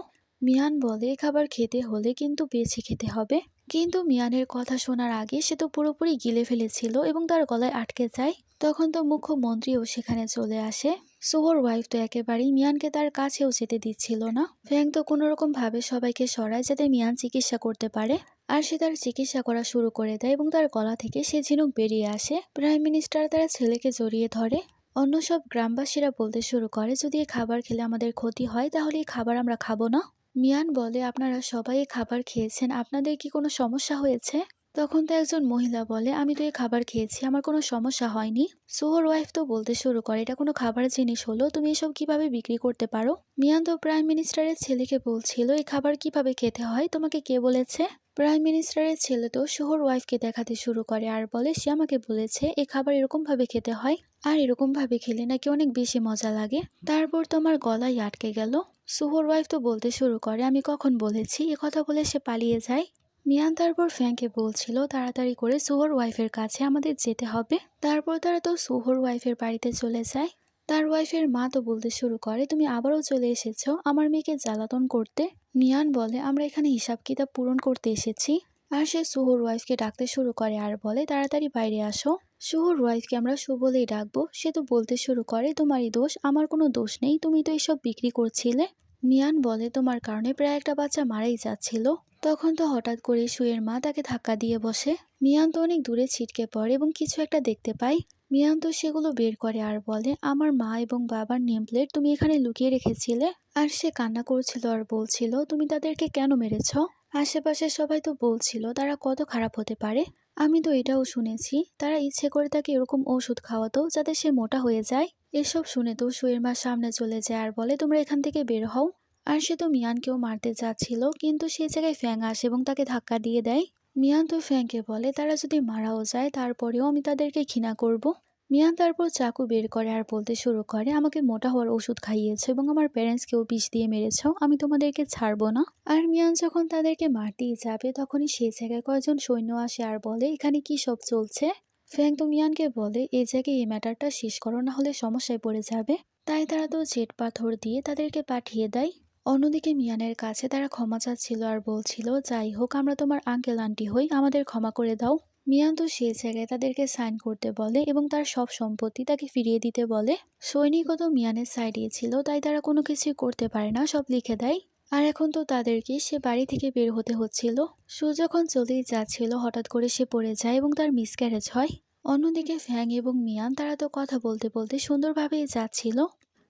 মিয়ান বলে খাবার খেতে হলে কিন্তু বেছে খেতে হবে, কিন্তু মিয়ানের কথা শোনার আগে সে তো পুরোপুরি গিলে ফেলেছিল এবং তার গলায় আটকে যায়। তখন তো মুখ্যমন্ত্রীও সেখানে চলে আসে। সোহর ওয়াইফ তো একেবারেই মিয়ানকে তার কাছেও যেতে দিচ্ছিল না। ফ্যাং তো কোনো রকম ভাবে সবাইকে সরায় যাতে মিয়ান চিকিৎসা করতে পারে, আর সে তার চিকিৎসা করা শুরু করে দেয় এবং তার গলা থেকে সে ঝিনুক বেরিয়ে আসে। প্রাইম মিনিস্টার তার ছেলেকে জড়িয়ে ধরে। অন্য সব গ্রামবাসীরা বলতে শুরু করে যদি এই খাবার খেলে আমাদের ক্ষতি হয় তাহলে এই খাবার আমরা খাবো না। মিয়ান বলে আপনারা সবাই এই খাবার খেয়েছেন, আপনাদের কি কোনো সমস্যা হয়েছে। তখন তো একজন মহিলা বলে আমি তো এই খাবার খেয়েছি, আমার কোনো সমস্যা হয়নি। সোহর ওয়াইফ তো বলতে শুরু করে এটা কোনো খাবার জিনিস হলো, তুমি এসব কিভাবে বিক্রি করতে পারো। মিয়ান তো প্রাইম মিনিস্টারের ছেলেকে বলছিল এই খাবার কিভাবে খেতে হয় তোমাকে কে বলেছে। প্রাইম মিনিস্টারের ছেলে তো সোহর ওয়াইফকে দেখাতে শুরু করে আর বলে সে আমাকে বলেছে এই খাবার এরকম ভাবে খেতে হয় আর এরকম ভাবে খেলে নাকি অনেক বেশি মজা লাগে। তারপর তো আমার গলায় আটকে গেল। সোহর ওয়াইফ তো বলতে শুরু করে আমি কখন বলেছি, এ কথা বলে সে পালিয়ে যায়। মিয়ান তারপর ফ্যাংকে বলছিল তাড়াতাড়ি করে সোহর ওয়াইফের কাছে আমাদের যেতে হবে। তারপর তারা তো সোহর ওয়াইফের বাড়িতে চলে যায়। তার ওয়াইফের মা তো বলতে শুরু করে তুমি আবারও চলে এসেছো আমার মেয়েকে জ্বালাতন করতে। মিয়ান বলে আমরা এখানে হিসাব কিতাব পূরণ করতে এসেছি। আর সে সোহর ওয়াইফকে ডাকতে শুরু করে আর বলে তাড়াতাড়ি বাইরে আসো। সোহর ওয়াইফকে আমরা শু বলেই ডাকবো। সে তো বলতে শুরু করে তোমারই দোষ, আমার কোনো দোষ নেই, তুমি তো এইসব বিক্রি করছিলে। মিয়ান বলে তোমার কারণে প্রায় একটা বাচ্চা মারাই যাচ্ছিল। তখন তো হঠাৎ করে সুয়ের মা তাকে ধাক্কা দিয়ে বসে। মিয়ান তো অনেক দূরে ছিটকে পড়ে এবং কিছু একটা দেখতে পায়। মিয়ান তো সেগুলো বের করে আর বলে আমার মা এবং বাবার নেম প্লেট তুমি এখানে লুকিয়ে রেখেছিলে। আর সে কান্না করছিল আর বলছিল তুমি তাদেরকে কেন মেরেছ। আশেপাশে সবাই তো বলছিল তারা কত খারাপ হতে পারে। আমি তো এটাও শুনেছি তারা ইচ্ছে করে তাকে এরকম ওষুধ খাওয়াতো যাতে সে মোটা হয়ে যায়। এসব শুনে তো সুয়ের মা সামনে চলে যায় আর বলে তোমরা এখান থেকে বের হও। আর সে তো মিয়ানকেও মারতে যাচ্ছিল, কিন্তু সেই জায়গায় ফ্যাং আসে এবং তাকে ধাক্কা দিয়ে দেয়। মিয়ান তো ফ্যাংকে বলে তারা যদি মারাও যায় তারপরেও আমি তাদেরকে ঘৃণা করব। মিয়ান তারপর চাকু বের করে আর বলতে শুরু করে, আমাকে মোটা হওয়ার ওষুধ খাইয়েছো এবং আমার প্যারেন্টসকেও বিষ দিয়ে মেরেছো, আমি তোমাদেরকে ছাড়বো না। আর মিয়ান যখন তাদেরকে মারতেই যাবে তখনই সেই জায়গায় কয়েকজন সৈন্য আসে আর বলে, এখানে কি সব চলছে? ফ্যাং তো মিয়ানকে বলে, এই জায়গায় এই ম্যাটারটা শেষ করো, না হলে সমস্যায় পড়ে যাবে। তাই তারা তো জেট পাথর দিয়ে তাদেরকে পাঠিয়ে দেয়। অন্যদিকে মিয়ানের কাছে তারা ক্ষমা চাচ্ছিল আর বলছিল, যাই হোক আমরা তোমার আঙ্কেল আন্টি হই, আমাদের ক্ষমা করে দাও। মিয়ান তো সেই জায়গায় তাদেরকে সাইন করতে বলে এবং তার সব সম্পত্তি তাকে ফিরিয়ে দিতে বলে। সৈনিকও তো মিয়ানের সাইডে ছিল, তাই তারা কোনো কিছুই করতে পারে না, সব লিখে দেয়। আর এখন তো তাদেরকে সে বাড়ি থেকে বের হতে হচ্ছিল। সু যখন চলেই যাচ্ছিল হঠাৎ করে সে পড়ে যায় এবং তার মিসক্যারেজ হয়। অন্যদিকে ফ্যাং এবং মিয়ান তারা তো কথা বলতে বলতে সুন্দরভাবেই যাচ্ছিল।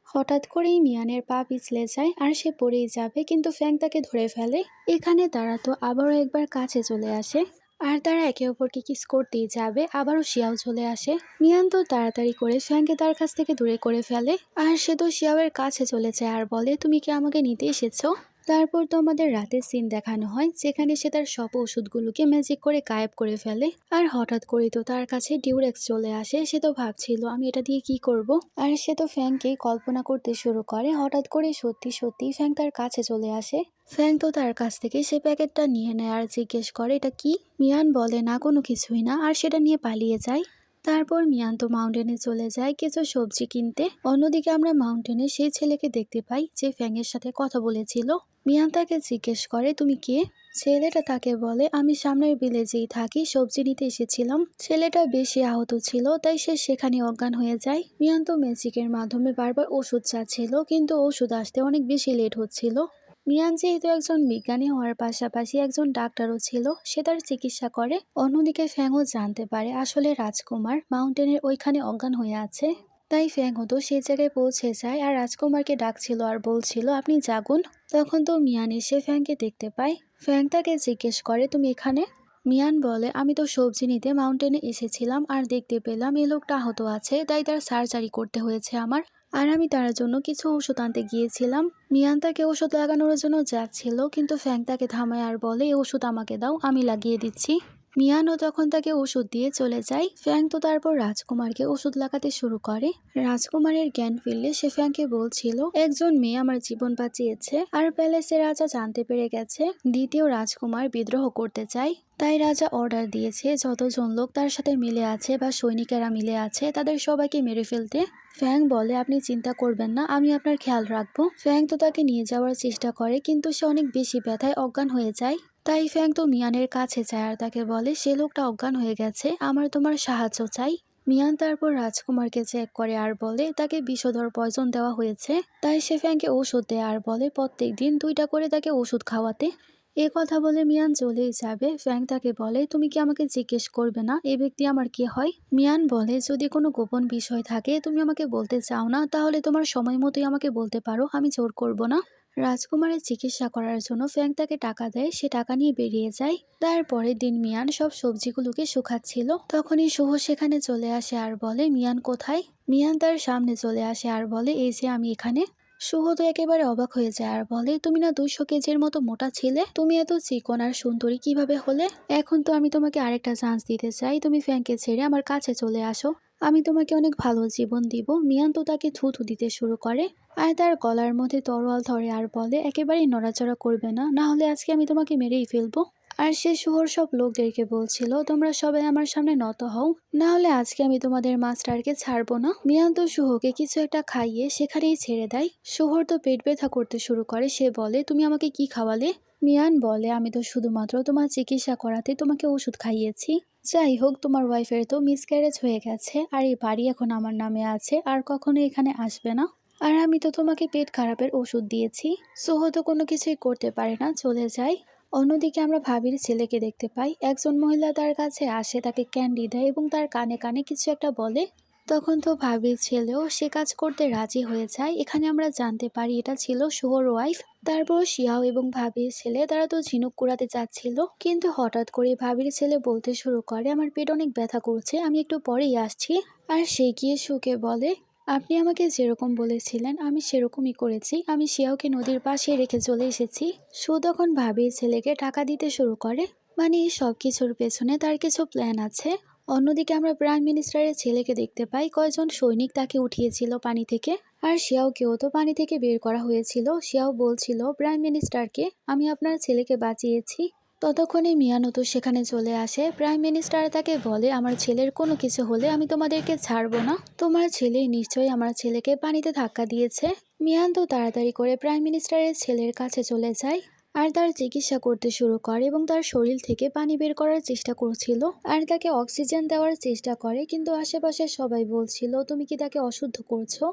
হঠাৎ করেই মিয়ানের পা পিছলে যায় আর সে পড়েই যাবে, কিন্তু ফ্যাং তাকে ধরে ফেলে। এখানে তারা তো আবারও একবার কাছে চলে আসে আর তারা একে অপরকে কিস করতেই যাবে, আবারও শিয়াও চলে আসে। মিয়ান তো তাড়াতাড়ি করে ফ্যাংকে তার কাছ থেকে দূরে করে ফেলে আর সে তো শিয়াওয়ের কাছে চলে যায় আর বলে, তুমি কি আমাকে নিতে এসেছো? তারপর তো আমাদের রাতের সিন দেখানো হয়, যেখানে সে তার সব ওষুধগুলোকে ম্যাজিক করে গায়েব করে ফেলে। আর হঠাৎ করে তো তার কাছে ডিউরেক্স চলে আসে। সে তো ভাবছিল আমি এটা দিয়ে কি করব। আর সে তো ফ্যাংকে কল্পনা করতে শুরু করে। হঠাৎ করে সত্যি সত্যি ফ্যাং তার কাছে চলে আসে। ফ্যাং তো তার কাছ থেকে সে প্যাকেটটা নিয়ে নেয় আর জিজ্ঞেস করে, এটা কি? মিয়ান বলে, না কোনো কিছুই না, আর সেটা নিয়ে পালিয়ে যায়। তারপর মিয়ান তো মাউন্টেনে চলে যায় কিছু সবজি কিনতে। অন্যদিকে আমরা মাউন্টেনে সেই ছেলেকে দেখতে পাই যে ফ্যাংয়ের সাথে কথা বলেছিল। মিয়ান তাকে জিজ্ঞেস করে, তুমি কে? ছেলেটা তাকে বলে, আমি সামনের ভিলেজেই থাকি, সবজি নিতে এসেছিলাম। ছেলেটা বেশি আহত ছিল, তাই সে সেখানে অজ্ঞান হয়ে যায়। মিয়ান তো ম্যাজিকের মাধ্যমে বারবার ওষুধ চাচ্ছিল, কিন্তু ওষুধ আসতে অনেক বেশি লেট হচ্ছিল। মিয়ান যেহেতু একজন বিজ্ঞানী হওয়ার পাশাপাশি একজন ডাক্তারও ছিল, সে তার চিকিৎসা করে। অন্যদিকে ফ্যাংও জানতে পারে আসলে রাজকুমার মাউন্টেনের ওইখানে অজ্ঞান হয়ে আছে। তাই ফ্যাংও তো সেই জায়গায় পৌঁছে যায় আর রাজকুমারকে ডাকছিল আর বলছিল, আপনি জাগুন। তখন তো মিয়ান এসে ফ্যাংকে দেখতে পায়। ফ্যাং তাকে জিজ্ঞেস করে, তুমি এখানে? মিয়ান বলে, আমি তো সবজি নিতে মাউন্টেনে এসেছিলাম আর দেখতে পেলাম এই লোকটা আহত আছে, তাই তার সার্জারি করতে হয়েছে আমার। আর আমি তার জন্য কিছু ওষুধ আনতে গিয়েছিলাম। মিয়ান তাকে ওষুধ লাগানোর জন্য যাচ্ছিল, কিন্তু ফ্যাং তাকে থামায় আর বলে, এই ওষুধ আমাকে দাও, আমি লাগিয়ে দিচ্ছি। মিয়ানও তখন তাকে ওষুধ দিয়ে চলে যায়। ফ্যাং তো তারপর রাজকুমারকে ওষুধ লাগাতে শুরু করে। রাজকুমারের জ্ঞান ফিরলে সে ফ্যাংকে বলছিল, একজন মেয়ে আমার জীবন বাঁচিয়েছে আর প্যালেসের রাজা জানতে পেরে গেছে দ্বিতীয় রাজকুমার বিদ্রোহ করতে চায়। তাই রাজা অর্ডার দিয়েছে যতজন লোক তার সাথে মিলে আছে বা সৈনিকেরা মিলে আছে তাদের সবাইকে মেরে ফেলতে। ফ্যাং বলে, আপনি চিন্তা করবেন না, আমি আপনার খেয়াল রাখবো। ফ্যাং তো তাকে নিয়ে যাওয়ার চেষ্টা করে, কিন্তু সে অনেক বেশি ব্যথায় অজ্ঞান হয়ে যায়। তাই ফ্যাং তো মিয়ানের কাছে যায় আর তাকে বলে, সে লোকটা অজ্ঞান হয়ে গেছে, আমার তোমার সাহায্য চাই। মিয়ান তারপর রাজকুমারকে চেক করে আর বলে, তাকে বিষধর পয়জন দেওয়া হয়েছে। তাই সে ফ্যাংকে ওষুধ দেয় আর বলে প্রত্যেক দিন 2টা করে তাকে ওষুধ খাওয়াতে। এ কথা বলে মিয়ান চলেই যাবে। ফ্যাং তাকে বলে, তুমি কি আমাকে জিজ্ঞেস করবে না এই ব্যক্তি আমার কে হয়? মিয়ান বলে, যদি কোনো গোপন বিষয় থাকে তুমি আমাকে বলতে চাও না, তাহলে তোমার সময় মতোই আমাকে বলতে পারো, আমি জোর করব না। রাজকুমারের চিকিৎসা করার জন্য ফ্যাং তাকে টাকা দেয়, সে টাকা নিয়ে বেরিয়ে যায়। তারপরের দিন মিয়ান সব সবজিগুলোকে শুকাচ্ছিল, তখনই শুভ সেখানে চলে আসে আর বলে, মিয়ান কোথায়? মিয়ান তার সামনে চলে আসে আর বলে, এই যে আমি এখানে। শুভ তো একেবারে অবাক হয়ে যায় আর বলে, তুমি না 200 কেজির মতো মোটা ছিলে, তুমি এত চিকন আর সুন্দরী কিভাবে হলে? এখন তো আমি তোমাকে আরেকটা চান্স দিতে চাই, তুমি ফ্যাংকে ছেড়ে আমার কাছে চলে আসো, আমি তোমাকে অনেক ভালো জীবন দিব। মিয়ান তো তাকে থুথু দিতে শুরু করে আর তার গলার মধ্যে তরোয়াল ধরে আর বলে, একেবারেই নড়াচড়া করবে না, না হলে আজকে আমি তোমাকে মেরেই ফেলবো। আর সে শুভর সব লোকদেরকে বলছিল, তোমরা সবাই আমার সামনে নত হও, না হলে আজকে আমি তোমাদের মাস্টারকে ছাড়বো না। মিয়ান তো শুভকে কিছু একটা খাইয়ে সেখানেই ছেড়ে দেয়। শুভর তো পেট ব্যথা করতে শুরু করে, সে বলে, তুমি আমাকে কি খাওয়ালে? মিয়ান বলে, আমি তো শুধুমাত্র তোমার চিকিৎসা করাতে তোমাকে ওষুধ খাইয়েছি। যাই হোক, তোমার ওয়াইফের তো মিসক্যারেজ হয়ে গেছে আর এই বাড়ি এখন আমার নামে আছে, আর কখনো এখানে আসবে না। আর আমি তো তোমাকে পেট খারাপের ওষুধ দিয়েছি। সোহ তো কোনো কিছুই করতে পারে না, চলে যায়। অন্যদিকে আমরা ভাবির ছেলেকে দেখতে পাই। একজন মহিলা তার কাছে আসে, তাকে ক্যান্ডি দেয় এবং তার কানে কানে কিছু একটা বলে। তখন তো ভাবির ছেলেও সে কাজ করতে রাজি হয়ে যায়। এখানে আমরা জানতে পারি এটা ছিল শুভর ওয়াইফ। তারপর শিয়াও এবং ভাবির ছেলে তারা তো ঝিনুক কুড়াতে যাচ্ছিল, কিন্তু হঠাৎ করে ভাবির ছেলে বলতে শুরু করে, আমার পেট অনেক ব্যথা করছে, আমি একটু পরেই আসছি। আর সে গিয়ে শুকে বলে, আপনি আমাকে যেরকম বলেছিলেন আমি সেরকমই করেছি, আমি শিয়াওকে নদীর পাশে রেখে চলে এসেছি। সু তখন ভাবির ছেলেকে টাকা দিতে শুরু করে, মানে সব কিছুর পেছনে তার কিছু প্ল্যান আছে। অন্যদিকে আমরা প্রাইম মিনিস্টারের ছেলেকে দেখতে পাই কয়েকজন সৈনিক তাকে উঠিয়েছিল পানি থেকে। আর কেউ তো পানি থেকে বের করা হয়েছিল। সেও বলছিল প্রাইম মিনিস্টারকে, আমি আপনার ছেলেকে বাঁচিয়েছি। ততক্ষণে মিয়ানো তো সেখানে চলে আসে। প্রাইম মিনিস্টার তাকে বলে, আমার ছেলের কোনো কিছু হলে আমি তোমাদেরকে ছাড়বো না। তোমার ছেলে নিশ্চয়ই আমার ছেলেকে পানিতে ধাক্কা দিয়েছে। মিয়ান তো তাড়াতাড়ি করে প্রাইম মিনিস্টারের ছেলের কাছে চলে যায় আর তার চিকিৎসা করতে শুরু করে এবং তার শরীর থেকে পানি বের করার চেষ্টা করছিল আর তাকে অক্সিজেন দেওয়ার চেষ্টা করে। কিন্তু আশেপাশে সবাই বলছিল, তুমি কি তাকে অশুদ্ধ করছো?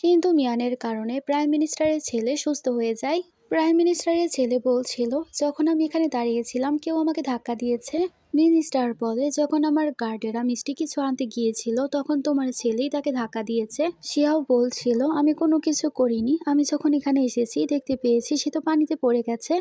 কিন্তু মিয়ানের কারণে প্রাইম মিনিস্টারের ছেলে সুস্থ হয়ে যায়। প্রাইম মিনিস্টারের ছেলে বলছিল, যখন আমি এখানে দাঁড়িয়েছিলাম কেউ আমাকে ধাক্কা দিয়েছে। মিনিস্টার বলে, যখন আমার গার্ডেরা মিষ্টি কিছু আনতে গিয়েছিল তখন তোমার ছেলেই তাকে ধাক্কা দিয়েছে। শিয়াও বলছিল, আমি কোনো কিছু করিনি, আমি যখন এখানে এসেছি দেখতে পেয়েছি সে তো পানিতে পড়ে গেছে।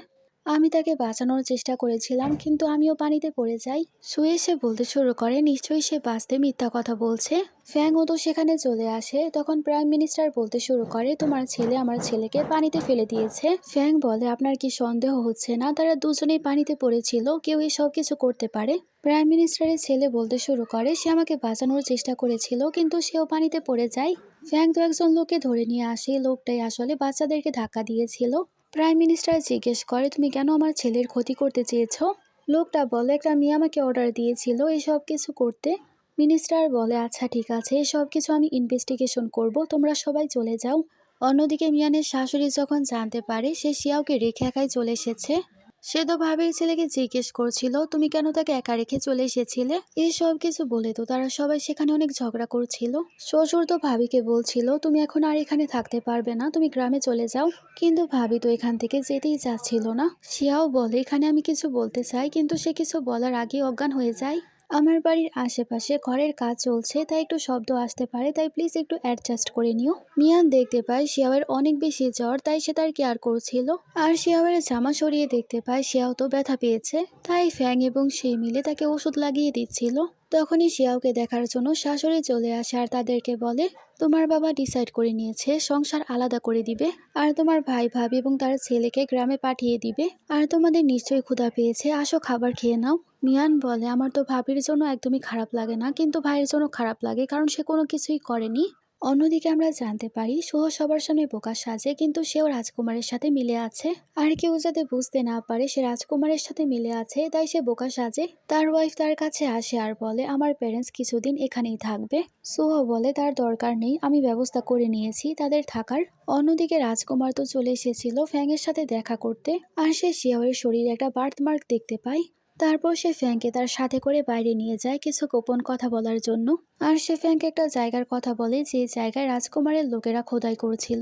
আমি তাকে বাঁচানোর চেষ্টা করেছিলাম কিন্তু আমিও পানিতে পড়ে যাই। সুয়ে সে বলতে শুরু করে, নিশ্চয়ই সে বাঁচতে মিথ্যা কথা বলছে। ফ্যাংও তো সেখানে চলে আসে। তখন প্রাইম মিনিস্টার বলতে শুরু করে, তোমার ছেলে আমার ছেলেকে পানিতে ফেলে দিয়েছে। ফ্যাং বলে, আপনার কি সন্দেহ হচ্ছে না তারা দুজনেই পানিতে পড়েছিল? কেউ এই সব কিছু করতে পারে? প্রাইম মিনিস্টারের ছেলে বলতে শুরু করে, সে আমাকে বাঁচানোর চেষ্টা করেছিল কিন্তু সেও পানিতে পড়ে যায়। ফ্যাং তো একজন লোককে ধরে নিয়ে আসে। লোকটাই আসলে বাচ্চাদেরকে ধাক্কা দিয়েছিল। প্রাইম মিনিস্টার জিজ্ঞেস করে, তুমি কেন আমার ছেলের ক্ষতি করতে চেয়েছো? লোকটা বলে, একটা মেয়ে আমাকে অর্ডার দিয়েছিল এসব কিছু করতে। মিনিস্টার বলে, আচ্ছা ঠিক আছে, সব কিছু আমি ইনভেস্টিগেশন করব, তোমরা সবাই চলে যাও। অন্যদিকে মিয়ানের শাশুড়ি যখন জানতে পারে সে শিয়াওকে রেখে একাই চলে এসেছে, সে তো ভাবির ছেলেকে জিজ্ঞেস করছিল, তুমি কেন তাকে একা রেখে চলে এসেছিলে? এই সব কিছু বলে তো তারা সবাই সেখানে অনেক ঝগড়া করছিল। শ্বশুর তো ভাবিকে বলছিল, তুমি এখন আর এখানে থাকতে পারবে না, তুমি গ্রামে চলে যাও। কিন্তু ভাবি তো এখান থেকে যেতেই চাচ্ছিল না। শিয়াও বলে, এখানে আমি কিছু বলতে চাই, কিন্তু সে কিছু বলার আগেই অজ্ঞান হয়ে যায়। আমার বাড়ির আশেপাশে ঘরের কাজ চলছে, তাই একটু শব্দ আসতে পারে, তাই প্লিজ একটু অ্যাডজাস্ট করে নিও। মিয়ান দেখতে পায় শিয়াওয়ের অনেক বেশি জ্বর, তাই সে তার কেয়ার করছিল। আর শিয়াওয়ের জামা সরিয়ে দেখতে পায় শিয়াও তো ব্যথা পেয়েছে, তাই ফ্যাং এবং সে মিলে তাকে ওষুধ লাগিয়ে দিচ্ছিল। তখনই শিয়াওকে দেখার জন্য শাশুড়ি চলে আসে আর তাদেরকে বলে, তোমার বাবা ডিসাইড করে নিয়েছে সংসার আলাদা করে দিবে আর তোমার ভাই ভাবি এবং তার ছেলেকে গ্রামে পাঠিয়ে দিবে। আর তোমাদের নিশ্চয়ই ক্ষুধা পেয়েছে, আসো খাবার খেয়ে নাও। মিয়ান বলে, আমার তো ভাবির জন্য একদমই খারাপ লাগে না, কিন্তু ভাইয়ের জন্য খারাপ লাগে, কারণ সে কোনো কিছুই করেনি। অন্যদিকে আমরা জানতে পারি শুভ সবার সামনে বোকা সাজে, কিন্তু সেও রাজকুমারের সাথে মিলে আছে। আর কেউ যাতে বুঝতে না পারে সে রাজকুমারের সাথে মিলে আছে, তাই সে বোকা সাজে। তার ওয়াইফ তার কাছে আসে আর বলে, আমার প্যারেন্টস কিছুদিন এখানেই থাকবে। শুভ বলে, তার দরকার নেই, আমি ব্যবস্থা করে নিয়েছি তাদের থাকার। অন্যদিকে রাজকুমার তো চলে এসেছিল ফ্যাংয়ের সাথে দেখা করতে, আর সে শিয়াওয়ের শরীরে একটা বার্থমার্ক দেখতে পায়। তারপর সে ফ্যাংকে তার সাথে করে বাইরে নিয়ে যায় কিছু গোপন কথা বলার জন্য। আর সে ফ্যাংকে একটা জায়গার কথা বলে, যে জায়গায় রাজকুমারের লোকেরা খোদাই করছিল,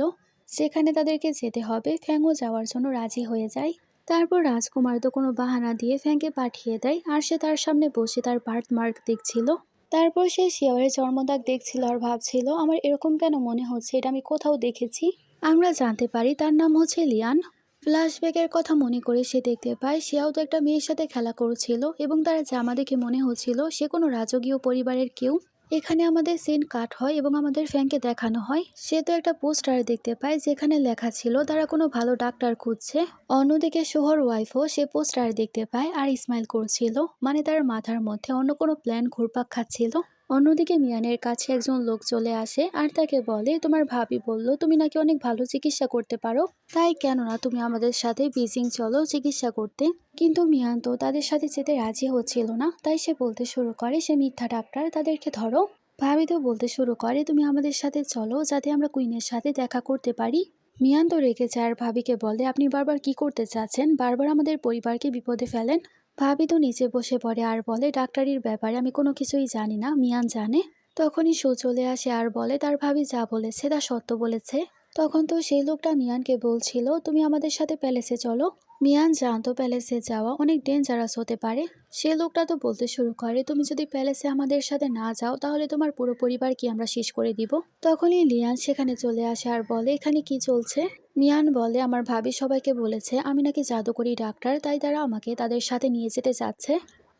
সেখানে তাদেরকে যেতে হবে। ফ্যাংও যাওয়ার জন্য রাজি হয়ে যায়। তারপর রাজকুমার তো কোনো বাহানা দিয়ে ফ্যাংকে পাঠিয়ে দেয় আর সে তার সামনে বসে তার বার্থমার্ক দেখছিল। তারপর সে শিয়াওয়ের চর্মদাগ দেখছিল আর ভাবছিল, আমার এরকম কেন মনে হচ্ছে, এটা আমি কোথাও দেখেছি। আমরা জানতে পারি তার নাম হচ্ছে লিয়ান। ফ্ল্যাশব্যাকের কথা মনে করে সে দেখতে পায় শিয়াও তো একটা মেয়ের সাথে খেলা করছিল এবং তার জামা দেখে মনে হচ্ছিল সে কোনো রাজকীয় পরিবারের কেউ। এখানে আমাদের সিন কাট হয় এবং আমাদের ফ্যাংকে দেখানো হয় সে তো একটা পোস্টার দেখতে পায় যেখানে লেখা ছিল তারা কোনো ভালো ডাক্তার খুঁজছে। অন্যদিকে শুভর ওয়াইফও সে পোস্টার দেখতে পায় আর স্মাইল করছিল, মানে তার মাথার মধ্যে অন্য কোনো প্ল্যান ঘুরপাক খাচ্ছিল। অন্যদিকে মিয়ানের কাছে একজন লোক চলে আসে আর তাকে বলে, তোমার ভাবি বলল তুমি নাকি অনেক ভালো চিকিৎসা করতে পারো, তাই কেন না তুমি আমাদের সাথে বিজিং চলো চিকিৎসা করতে। কিন্তু মিয়ান তো তাদের সাথে যেতে রাজি হচ্ছিল না, তাই সে বলতে শুরু করে সে মিথ্যা ডাক্তার, তাদেরকে ধরো। ভাবি তো বলতে শুরু করে, তুমি আমাদের সাথে চলো যাতে আমরা কুইনের সাথে দেখা করতে পারি। মিয়ান তো রেগে যায় আর ভাবিকে বলে, আপনি বারবার কি করতে চাচ্ছেন, বারবার আমাদের পরিবারকে বিপদে ফেলেন। ভাবি তো নিচে বসে পড়ে আর বলে, ডাক্তারির ব্যাপারে আমি কোনো কিছুই জানি না, মিয়ান জানে। তখনই শো চলে আসে আর বলে তার ভাবি যা বলেছে তা সত্য বলেছে। তখন তো সেই লোকটা মিয়ানকে বলছিল, তুমি আমাদের সাথে প্যালেসে চলো। মিয়ান জানতো প্যালেসে যাওয়া অনেক ডেঞ্জারাস হতে পারে। সে লোকটা তো বলতে শুরু করে, তুমি যদি প্যালেসে আমাদের সাথে না যাও তাহলে তোমার পুরো পরিবারকে আমরা শেষ করে দিব। তখনই লিয়ান সেখানে চলে আসে আর বলে, এখানে কি চলছে? মিয়ান বলে, আমার ভাবি সবাইকে বলেছে আমি নাকি জাদুকরি ডাক্তার, তাই তারা আমাকে তাদের সাথে নিয়ে যেতে চাচ্ছে।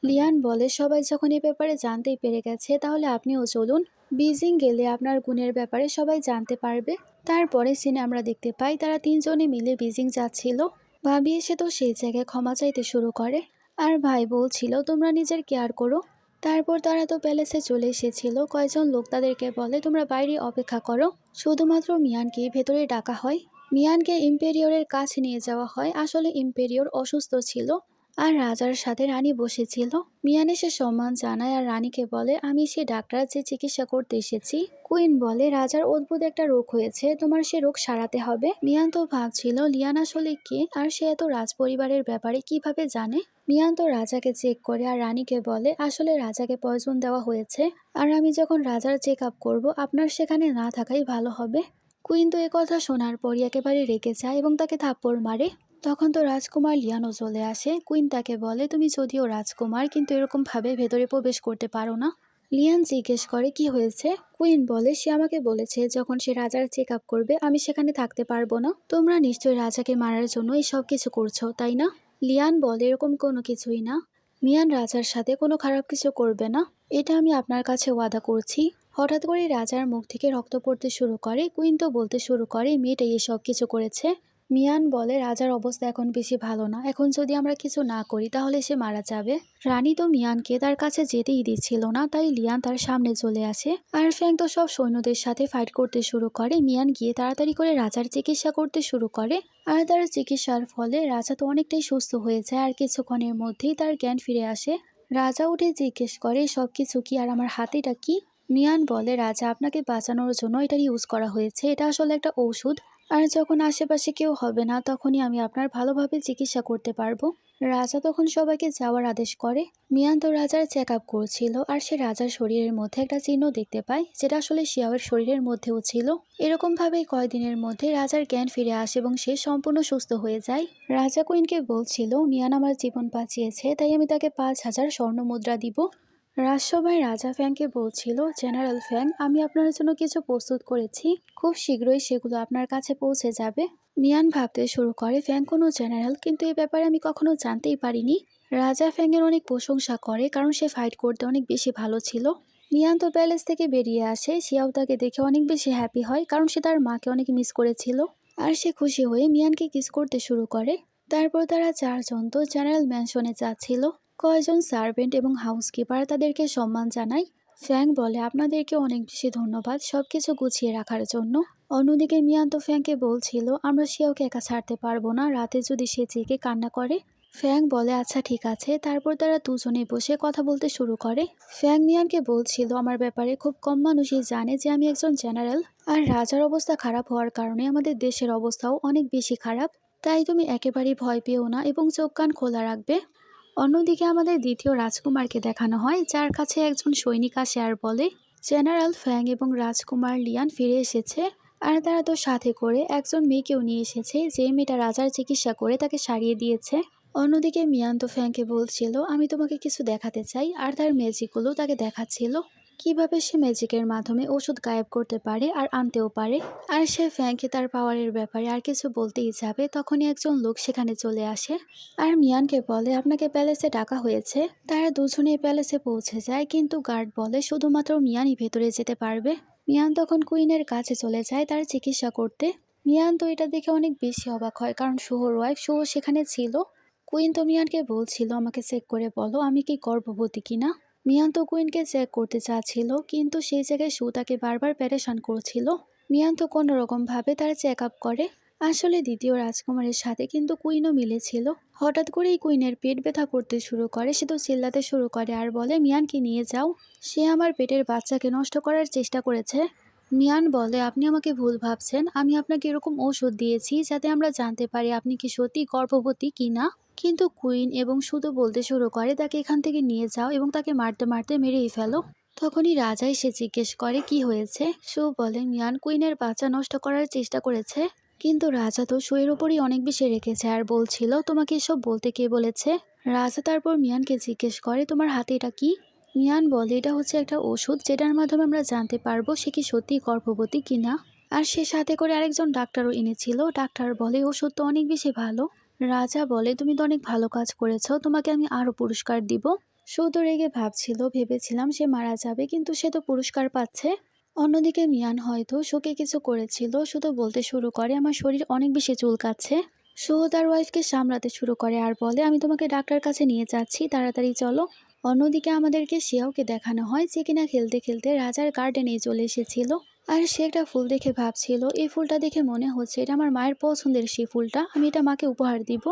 লিয়ান বলে, সবাই যখন এ ব্যাপারে জানতেই পেরে গেছে তাহলে আপনিও চলুন। বিজিং গেলে আপনার গুণের ব্যাপারে সবাই জানতে পারবে। তারপরে সিনে আমরা দেখতে পাই তারা তিনজনে মিলে বিজিং যাচ্ছিল। ভাবি এসে তো সেই জায়গায় ক্ষমা চাইতে শুরু করে আর ভাই বলছিল, তোমরা নিজের কেয়ার করো। তারপর তারা তো প্যালেসে চলে এসেছিল। কয়েকজন লোক তাদেরকে বলে তোমরা বাইরে অপেক্ষা করো। শুধুমাত্র মিয়ানকে ভেতরে ডাকা হয়। মিয়ানকে ইম্পেরিয়রের কাছে নিয়ে যাওয়া হয়। আসলে ইম্পেরিয়র অসুস্থ ছিল আর রাজার সাথে রানী বসেছিল। মিয়ান এসে সম্মান জানায় আর রানীকে বলে আমি সে ডাক্তার যে চিকিৎসা করতে এসেছি। কুইন বলে রাজার অদ্ভুত একটা রোগ হয়েছে, তোমার সে রোগ সারাতে হবে। মিয়ান তো ভাবছিল লিয়ান আসলে কে আর সে এত রাজপরিবারের ব্যাপারে কিভাবে জানে। মিয়ান তো রাজাকে চেক করে আর রানীকে বলে আসলে রাজাকে পয়জন দেওয়া হয়েছে আর আমি যখন রাজার চেক আপ করবো আপনার সেখানে না থাকাই ভালো হবে। কুইন তো কথা শোনার পরই একেবারে রেগে যায় এবং তাকে থাপ্পড় মারে। তখন তো রাজকুমার লিয়ানও চলে আসে। কুইন তাকে বলে তুমি যদিও রাজকুমার কিন্তু এরকম ভাবে ভেতরে প্রবেশ করতে পারো না। লিয়ান জিজ্ঞেস করে কি হয়েছে। কুইন বলে সে আমাকে বলেছে যখন সে রাজার চেক আপ করবে আমি সেখানে থাকতে পারবো না। তোমরা নিশ্চয়ই রাজাকে মারার জন্য এই সব কিছু করছো তাই না। লিয়ান বলে এরকম কোনো কিছুই না। মিয়ান রাজার সাথে কোনো খারাপ কিছু করবে না, এটা আমি আপনার কাছে ওয়াদা করছি। হঠাৎ করে রাজার মুখ থেকে রক্ত পড়তে শুরু করে। কুইন তো বলতে শুরু করে মেয়েটাই এসব কিছু করেছে। মিয়ান বলে রাজার অবস্থা এখন বেশি ভালো না, এখন যদি আমরা কিছু না করি তাহলে সে মারা যাবে। রানী তো মিয়ানকে তার কাছে যেতেই দিচ্ছিল না, তাই লিয়ান তার সামনে চলে আসে আর ফ্যাং তো সব সৈন্যদের সাথে ফাইট করতে শুরু করে। মিয়ান গিয়ে তাড়াতাড়ি করে রাজার চিকিৎসা করতে শুরু করে আর তার চিকিৎসার ফলে রাজা তো অনেকটাই সুস্থ হয়ে যায় আর কিছুক্ষণের মধ্যেই তার জ্ঞান ফিরে আসে। রাজা উঠে জিজ্ঞেস করে সবকিছু কি আর আমার হাতেটা কি। মিয়ান বলে রাজা আপনাকে বাঁচানোর জন্য এটা ইউজ করা হয়েছে, এটা আসলে একটা ঔষধ আর যখন আশেপাশে কেউ হবে না তখনই আমি আপনার ভালোভাবে চিকিৎসা করতে পারবো। রাজা তখন সবাইকে যাওয়ার আদেশ করে। মিয়ান তো রাজার চেক আপ করছিল আর সে রাজার শরীরের মধ্যে একটা চিহ্ন দেখতে পায় যেটা আসলে শিয়াওয়ের শরীরের মধ্যেও ছিল। এরকম ভাবেই কয়দিনের মধ্যে রাজার জ্ঞান ফিরে আসে এবং সে সম্পূর্ণ সুস্থ হয়ে যায়। রাজা কুইনকে বলছিল মিয়ান আমার জীবন বাঁচিয়েছে তাই আমি তাকে 5,000 স্বর্ণ মুদ্রা দিব। রাজসভায় রাজা ফ্যাংকে বলছিল জেনারেল ফ্যাং আমি আপনার জন্য কিছু প্রস্তুত করেছি, খুব শীঘ্রই সেগুলো আপনার কাছে পৌঁছে যাবে। মিয়ান ভাবতে শুরু করে ফ্যাং কোনো জেনারেল, কিন্তু এই ব্যাপারে আমি কখনো জানতেই পারিনি। রাজা ফ্যাংয়ের অনেক প্রশংসা করে কারণ সে ফাইট করতে অনেক বেশি ভালো ছিল। মিয়ান তো প্যালেস থেকে বেরিয়ে আসে। শিয়াও তাকে দেখে অনেক বেশি হ্যাপি হয় কারণ সে তার মাকে অনেক মিস করেছিল আর সে খুশি হয়ে মিয়ানকে কিস করতে শুরু করে। তারপর তারা চারজন তো জেনারেল ম্যানশনে যাচ্ছিল। কয়েকজন সার্ভেন্ট এবং হাউসকিপার তাদেরকে সম্মান জানায়। ফ্যাং বলে আপনাদেরকে অনেক বেশি ধন্যবাদ সবকিছু গুছিয়ে রাখার জন্য। অন্যদিকে মিয়ান তো ফ্যাংকে বলছিল আমরা শিয়াওকে একা ছাড়তে পারবো না, রাতে যদি সে জেগে কান্না করে। ফ্যাং বলে আচ্ছা ঠিক আছে। তারপর তারা দুজনে বসে কথা বলতে শুরু করে। ফ্যাং মিয়ানকে বলছিল আমার ব্যাপারে খুব কম মানুষই জানে যে আমি একজন জেনারেল আর রাজার অবস্থা খারাপ হওয়ার কারণে আমাদের দেশের অবস্থাও অনেক বেশি খারাপ, তাই তুমি একেবারেই ভয় পেও না এবং চোখ কান খোলা রাখবে। অন্যদিকে আমাদের দ্বিতীয় রাজকুমারকে দেখানো হয় যার কাছে একজন সৈনিক আসে আর বলে জেনারেল ফ্যাং এবং রাজকুমার লিয়ান ফিরে এসেছে আর তারা তো সাথে করে একজন মেয়েকেও নিয়ে এসেছে যে মেয়েটা রাজার চিকিৎসা করে তাকে সারিয়ে দিয়েছে। অন্যদিকে মিয়ান তো ফ্যাংকে বলছিল আমি তোমাকে কিছু দেখাতে চাই আর তার ম্যাজিকগুলো তাকে দেখাচ্ছিল কিভাবে সে ম্যাজিকের মাধ্যমে ওষুধ গায়েব করতে পারে আর আনতেও পারে। আর সে ফ্যাংকে তার পাওয়ারের ব্যাপারে আর কিছু বলতেই যাবে তখনই একজন লোক সেখানে চলে আসে আর মিয়ানকে বলে আপনাকে প্যালেসে ডাকা হয়েছে। তারা দুজনেই প্যালেসে পৌঁছে যায় কিন্তু গার্ড বলে শুধুমাত্র মিয়ানই ভেতরে যেতে পারবে। মিয়ান তখন কুইনের কাছে চলে যায় তার চিকিৎসা করতে। মিয়ান তো এটা দেখে অনেক বেশি অবাক হয় কারণ শুয়োর ওয়াইফ শুয়ো সেখানে ছিল। কুইন তো মিয়ানকে বলছিল আমাকে চেক করে বলো আমি কি গর্ভবতী কিনা। মিয়ান তো কুইনকে চেক করতে চাচ্ছিল কিন্তু সেই জায়গায় শু তাকে বারবার প্যারেশান করছিল। মিয়ান তো কোনো রকম ভাবে তার চেক আপ করে। আসলে দ্বিতীয় রাজকুমারের সাথে কিন্তু কুইনও মিলেছিল। হঠাৎ করেই কুইনের পেট ব্যথা করতে শুরু করে, সে তো চিল্লাতে শুরু করে আর বলে মিয়ানকে নিয়ে যাও, সে আমার পেটের বাচ্চাকে নষ্ট করার চেষ্টা করেছে। মিয়ান বলে আপনি আমাকে ভুল ভাবছেন, আমি আপনাকে এরকম ঔষধ দিয়েছি যাতে আমরা জানতে পারি আপনি কি সত্যি গর্ভবতী কিনা। কিন্তু কুইন এবং শুধু বলতে শুরু করে তাকে এখান থেকে নিয়ে যাও এবং তাকে মারতে মারতে মেরেই ফেলো। তখনই রাজা এসে জিজ্ঞেস করে কি হয়েছে। শু বলে মিয়ান কুইনের বাচ্চা নষ্ট করার চেষ্টা করেছে। কিন্তু রাজা তো শুয়ের ওপরই অনেক বেশি রেখেছে আর বলছিল তোমাকে এসব বলতে কে বলেছে। রাজা তারপর মিয়ানকে জিজ্ঞেস করে তোমার হাতে এটা কি। মিয়ান বলে এটা হচ্ছে একটা ওষুধ যেটার মাধ্যমে আমরা জানতে পারবো সে কি সত্যি গর্ভবতী কিনা। আর সে সাথে করে আরেকজন ডাক্তারও এনেছিল। ডাক্তার বলে ওষুধ তো অনেক বেশি ভালো। রাজা বলে তুমি তো অনেক ভালো কাজ করেছো, তোমাকে আমি আরো পুরস্কার দিব। শুধু রেগে ভাবছিল, ভেবেছিলাম সে মারা যাবে কিন্তু সে তো পুরস্কার পাচ্ছে। অন্যদিকে মিয়ান হয়তো শোকে কিছু করেছিল, শুধু বলতে শুরু করে আমার শরীর অনেক বেশি চুলকাচ্ছে। শো তার ওয়াইফকে সামলাতে শুরু করে আর বলে আমি তোমাকে ডাক্তার কাছে নিয়ে যাচ্ছি, তাড়াতাড়ি চলো। অন্যদিকে আমাদেরকে শিয়াওকে দেখানো হয় যে কিনা খেলতে খেলতে রাজার গার্ডেনে চলে এসেছিল। আর সে একটা ফুল দেখে ভাবছিল, এই ফুলটা দেখে মনে হচ্ছে এটা আমার মায়ের পছন্দের সেই ফুলটা, আমি এটা মাকে উপহার দিব।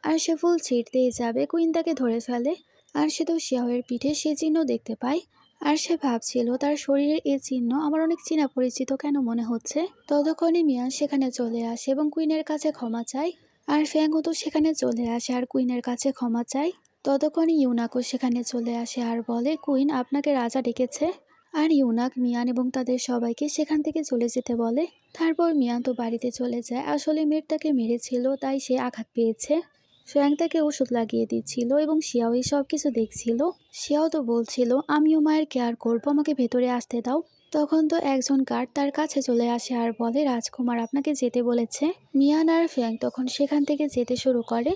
আর সে ফুল ছিঁড়তেই যাবে, কুইন তাকে ধরে ফেলে। আর সে তো শিয়াওয়ের পিঠে সে চিহ্ন দেখতে পায়। আর সে ভাবছিল তার শরীরের এই চিহ্ন আমার অনেক চেনা পরিচিত কেন মনে হচ্ছে। ততক্ষণে মিয়ান সেখানে চলে আসে এবং কুইনের কাছে ক্ষমা চায়। আর ফ্যাংও তো সেখানে চলে আসে আর কুইনের কাছে ক্ষমা চায়। ততক্ষণে ইউনাকও সেখানে চলে আসে আর বলে, কুইন আপনাকে রাজা ডেকেছে। আর ইউনাক মিয়ান এবং তাদের সবাইকে সেখান থেকে চলে যেতে বলে। তারপর মিয়ান তো বাড়িতে চলে যায়, আসলে মেয়ের তাকে মেরেছিল তাই সে আঘাত পেয়েছে। ফ্র্যাঙ্ক তাকে ওষুধ লাগিয়ে দিচ্ছিল এবং শিয়াও এই সব কিছু দেখছিল। শিয়াও তো বলছিল আমিও মায়ের কেয়ার করবো, আমাকে ভেতরে আসতে দাও। তখন তো একজন গার্ড তার কাছে চলে আসে আর বলে, রাজকুমার আপনাকে যেতে বলেছে। মিয়ান আর ফ্র্যাঙ্ক তখন সেখান থেকে যেতে শুরু করে।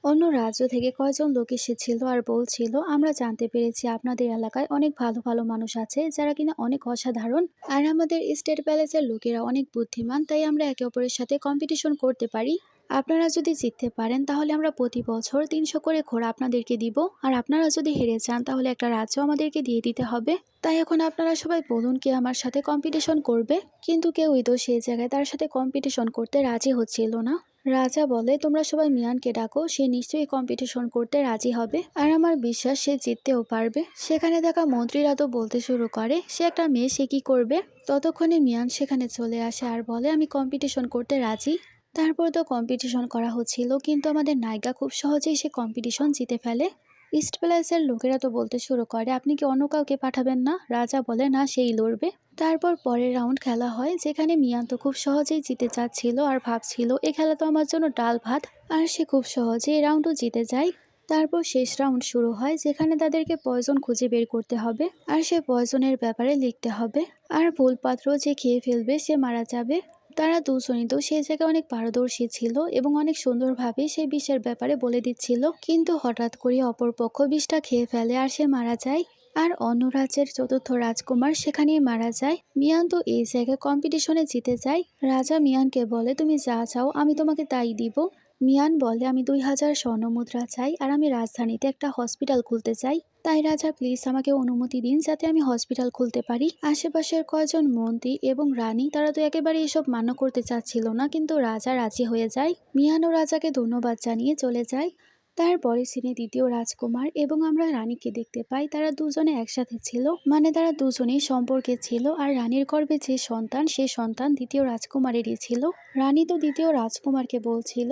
অন্য রাজ্য থেকে কয়জন লোক এসেছিল আর বলছিল, আমরা জানতে পেরেছি আপনাদের এলাকায় অনেক ভালো ভালো মানুষ আছে যারা কিনা অনেক অসাধারণ, আর আমাদের স্টেট প্যালেসের লোকেরা অনেক বুদ্ধিমান, তাই আমরা একে অপরের সাথে কম্পিটিশন করতে পারি। আপনারা যদি জিততে পারেন তাহলে আমরা প্রতি বছর 300 করে ঘোড়া আপনাদেরকে দিব, আর আপনারা যদি হেরে যান তাহলে একটা রাজ্য আমাদেরকে দিয়ে দিতে হবে। তাই এখন আপনারা সবাই বলুন কে আমার সাথে কম্পিটিশন করবে। কিন্তু কেউই তো সেই জায়গায় তার সাথে কম্পিটিশন করতে রাজি হচ্ছিল না। রাজা বলে, তোমরা সবাই মিয়ানকে ডাকো, সে নিশ্চয়ই কম্পিটিশন করতে রাজি হবে, আর আমার বিশ্বাস সে জিততেও পারবে। সেখানে থাকা মন্ত্রীরা তো বলতে শুরু করে, সে একটা মেয়ে, সে কি করবে। ততক্ষণে মিয়ান সেখানে চলে আসে আর বলে, আমি কম্পিটিশন করতে রাজি। তারপর তো কম্পিটিশন করা হচ্ছিল, কিন্তু আমাদের নায়িকা খুব সহজেই সে কম্পিটিশন জিতে ফেলে। ইস্ট প্যালেসের লোকেরা তো বলতে শুরু করে, আপনি কি অন্য কাউকে পাঠাবেন না? রাজা বলে, না, সেই লড়বে। তারপর পরের রাউন্ড খেলা হয়, যেখানে মিয়ান তো খুব সহজেই জিতে যাচ্ছিল আর ভাবছিল এই খেলা তো আমার জন্য ডাল ভাত, আর সে খুব সহজে এই রাউন্ডও জিতে যায়। তারপর শেষ রাউন্ড শুরু হয়, যেখানে তাদেরকে পয়জন খুঁজে বের করতে হবে আর সে পয়জনের ব্যাপারে লিখতে হবে, আর ভুল পাত্র যে খেয়ে ফেলবে সে মারা যাবে। তারা দুজনই তো সেই জায়গায় অনেক পারদর্শী ছিল এবং অনেক সুন্দরভাবে সেই বিষের ব্যাপারে বলে দিচ্ছিল, কিন্তু হঠাৎ করে অপরপক্ষ বিষটা খেয়ে ফেলে আর সে মারা যায়। আর অন্য রাজ্যের চতুর্থ রাজকুমার সেখানেই মারা যায়। মিয়ান তো এই জায়গায় কম্পিটিশনে জিতে যায়। রাজা মিয়ানকে বলে, তুমি যা চাও আমি তোমাকে তাই দিব। মিয়ান বলে, আমি 2000 স্বর্ণমুদ্রা চাই, আর আমি রাজধানীতে একটা হসপিটাল খুলতে চাই। তাই রাজা প্লিজ আমাকে অনুমতি দিন যাতে আমি হসপিটাল খুলতে পারি। আশেপাশের কয়েকজন মন্ত্রী এবং রানী তারা তো একেবারে এসব মান্য করতে চাচ্ছিল না, কিন্তু রাজা রাজি হয়ে যায়। মিয়ান ও রাজাকে ধন্যবাদ জানিয়ে চলে যায়। তারপরে সিনে দ্বিতীয় রাজকুমার এবং আমরা রানীকে দেখতে পাই, তারা দুজনে একসাথে ছিল, মানে তারা দুজনেই সম্পর্কে ছিল, আর রানীর গর্ভে যে সন্তান সে সন্তান দ্বিতীয় রাজকুমারেরই ছিল। রানী তো দ্বিতীয় রাজকুমারকে বলছিল,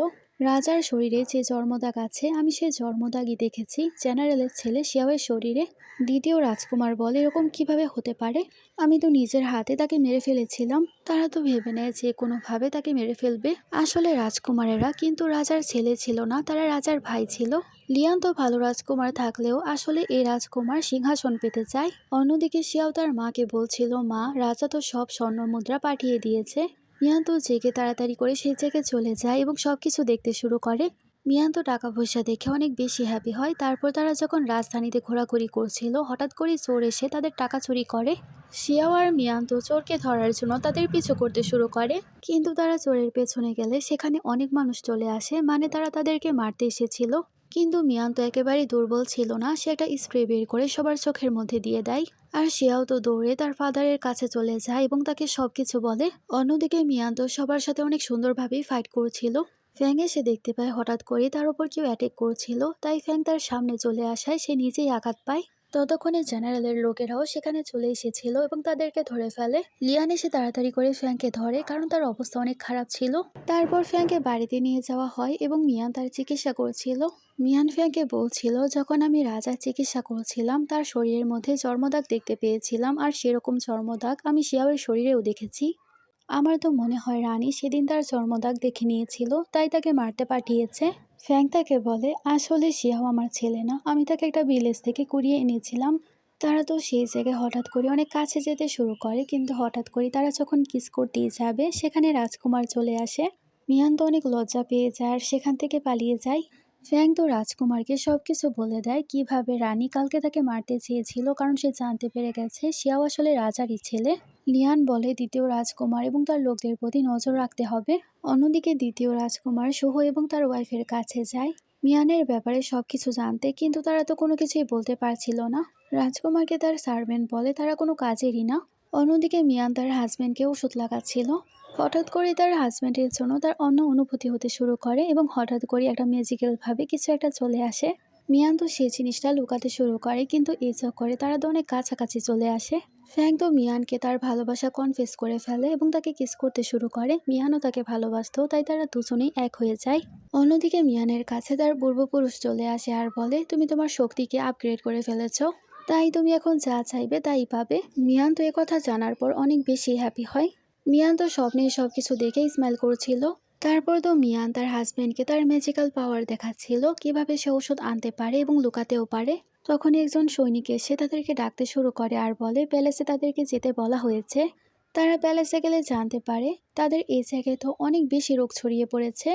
রাজার শরীরে যে জন্মদাগ আছে আমি সেই জন্মদাগই দেখেছি জেনারেলের ছেলে শিয়াওয়ের শরীরে। দ্বিতীয় রাজকুমার বলে, এরকম কিভাবে হতে পারে? আমি তো নিজের হাতে তাকে মেরে ফেলেছিলাম। তারা তো ভেবে নেয় যে কোনোভাবে তাকে মেরে ফেলবে। আসলে রাজকুমারেরা কিন্তু রাজার ছেলে ছিল না, তারা রাজার ভাই ছিল। লিয়ান তো ভালো রাজকুমার থাকলেও আসলে এই রাজকুমার সিংহাসন পেতে চায়। অন্যদিকে শিয়াও তার মাকে বলছিল, মা, রাজা তো সব স্বর্ণ মুদ্রা পাঠিয়ে দিয়েছে। মিয়ান তো জেগে তাড়াতাড়ি করে সেই জায়গায় চলে যায় এবং সবকিছু দেখতে শুরু করে। মিয়ান তো টাকা পয়সা দেখে অনেক বেশি হ্যাপি হয়। তারপর তারা যখন রাজধানীতে ঘোরাঘুরি করছিল, হঠাৎ করে চোর এসে তাদের টাকা চুরি করে। শিয়াও আর মিয়ান তো চোরকে ধরার জন্য তাদের পিছু করতে শুরু করে, কিন্তু তারা চোরের পেছনে গেলে সেখানে অনেক মানুষ চলে আসে, মানে তারা তাদেরকে মারতে এসেছিল। কিন্তু মিয়ান তো একেবারেই দুর্বল ছিল না, সে একটা স্প্রে বের করে সবার চোখের মধ্যে দিয়ে দেয়। আর শিয়াও তো দৌড়ে তার ফাদারের কাছে চলে যায় এবং তাকে সবকিছু বলে। অন্যদিকে মিয়ান তো সবার সাথে অনেক সুন্দরভাবেই ফাইট করছিল। ফ্যাং এসে দেখতে পায় হঠাৎ করে তার উপর কেউ অ্যাটাক করছিল, তাই ফ্যাং তার সামনে চলে আসায় সে নিজেই আঘাত পায়। ততক্ষণে জেনারেলের লোকেরাও সেখানে চলে এসেছিল এবং তাদেরকে ধরে ফেলে। লিয়ান এসে তাড়াতাড়ি করে ফ্যাংকে ধরে, কারণ তার অবস্থা অনেক খারাপ ছিল। তারপর ফ্যাংকে বাড়িতে নিয়ে যাওয়া হয় এবং মিয়ান তার চিকিৎসা করছিল। মিয়ান ফ্যাংকে বলছিল, যখন আমি রাজার চিকিৎসা করছিলাম তার শরীরের মধ্যে চর্মদাগ দেখতে পেয়েছিলাম, আর সেরকম চর্মদাগ আমি শিয়াওয়ের শরীরেও দেখেছি। আমার তো মনে হয় রানী সেদিন তার চর্মদাগ দেখে নিয়েছিল, তাই তাকে মারতে পাঠিয়েছে। ফ্যাং তাকে বলে, আসলে শিয়াও আমার ছেলে না, আমি তাকে একটা ভিলেজ থেকে কুড়িয়ে এনেছিলাম। তারা তো সেই জায়গায় হঠাৎ করে অনেক কাছে যেতে শুরু করে, কিন্তু হঠাৎ করে তারা যখন কিস করতেই যাবে সেখানে রাজকুমার চলে আসে। মিয়ান তো অনেক লজ্জা পেয়ে যায় আর সেখান থেকে পালিয়ে যায়। ফ্যাং তো রাজকুমারকে সবকিছু বলে দেয়, কিভাবে রানী কালকে তাকে মারতে চেয়েছিল, কারণ সে জানতে পেরে গেছে শিয়াও আসলে রাজারই ছেলে। লিয়ান বলে, দ্বিতীয় রাজকুমার এবং তার লোকদের প্রতি নজর রাখতে হবে। অন্যদিকে দ্বিতীয় রাজকুমার সোহো এবং তার ওয়াইফের কাছে যায়। মিয়ানের ব্যাপারে সবকিছু জানতে, কিন্তু তারা তো কোনো কিছুই বলতে পারছিল না। রাজকুমারকে তার সার্ভেন্ট বলে তারা কোনো কাজেরই না। অন্যদিকে মিয়ান তার হাজবেন্ডকে ওষুধ লাগাচ্ছিল। হঠাৎ করে তার হাজবেন্ডের জন্য তার অন্য অনুভূতি হতে শুরু করে এবং হঠাৎ করে একটা ম্যাজিক্যাল ভাবে কিছু একটা চলে আসে। মিয়ান তো সেই জিনিসটা লুকাতে শুরু করে, কিন্তু এই চক্করে তারা তো অনেক কাছাকাছি চলে আসে। ফ্যাং তো মিয়ানকে তার ভালোবাসা কনফেস করে ফেলে এবং তাকে কিস করতে শুরু করে। মিয়ানও তাকে ভালোবাসতো, তাই তারা দুজনেই এক হয়ে যায়। অন্যদিকে মিয়ানের কাছে তার পূর্বপুরুষ চলে আসে আর বলে, তুমি তোমার শক্তিকে আপগ্রেড করে ফেলেছ, তাই তুমি এখন যা চাইবে তাই পাবে। মিয়ান তো একথা জানার পর অনেক বেশি হ্যাপি হয়। মিয়ান তো স্বপ্নে সবকিছু দেখে স্মাইল করছিল। তারপর তো মিয়ান তার হাজবেন্ডকে তার ম্যাজিক্যাল পাওয়ার দেখাচ্ছিল, কিভাবে সে ওষুধ আনতে পারে এবং লুকাতেও পারে। তখন একজন সৈনিক এসে তাদেরকে ডাকতে শুরু করে আর বলে প্যালেসে তাদেরকে যেতে বলা হয়েছে। তারা প্যালেসে গেলে জানতে পারে তাদের এই জায়গায় তো অনেক বেশি রোগ ছড়িয়ে পড়েছে।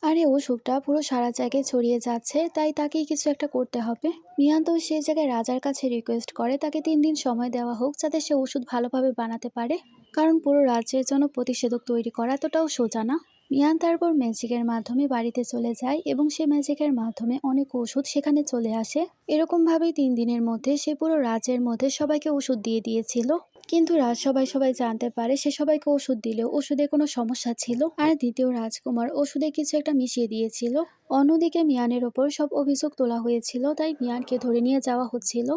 আর এই অসুখটা পুরো সারা জায়গায় ছড়িয়ে যাচ্ছে, তাই তাকেই কিছু একটা করতে হবে। মিয়ান তো সেই জায়গায় রাজার কাছে রিকোয়েস্ট করে তাকে 3 দিন সময় দেওয়া হোক, যাতে সে ওষুধ ভালোভাবে বানাতে পারে, কারণ পুরো রাজ্যের জন্য প্রতিষেধক তৈরি করা এতটাও সোজা না। মিয়ান তারপর ম্যাজিকের মাধ্যমে বাড়িতে চলে যায় এবং সে ম্যাজিকের মাধ্যমে অনেক ওষুধ সেখানে চলে আসে। এরকম ভাবেই 3 দিনের মধ্যে সে পুরো রাজ্যের মধ্যে সবাইকে ওষুধ দিয়ে দিয়েছিল। কিন্তু সবাই জানতে পারে সে সবাইকে ওষুধ দিলেও ওষুধে কোনো সমস্যা ছিল, আর দ্বিতীয় রাজকুমার ওষুধে কিছু একটা মিশিয়ে দিয়েছিল। অন্যদিকে মিয়ানের ওপর সব অভিযোগ তোলা হয়েছিল, তাই মিয়ানকে ধরে নিয়ে যাওয়া হচ্ছিল।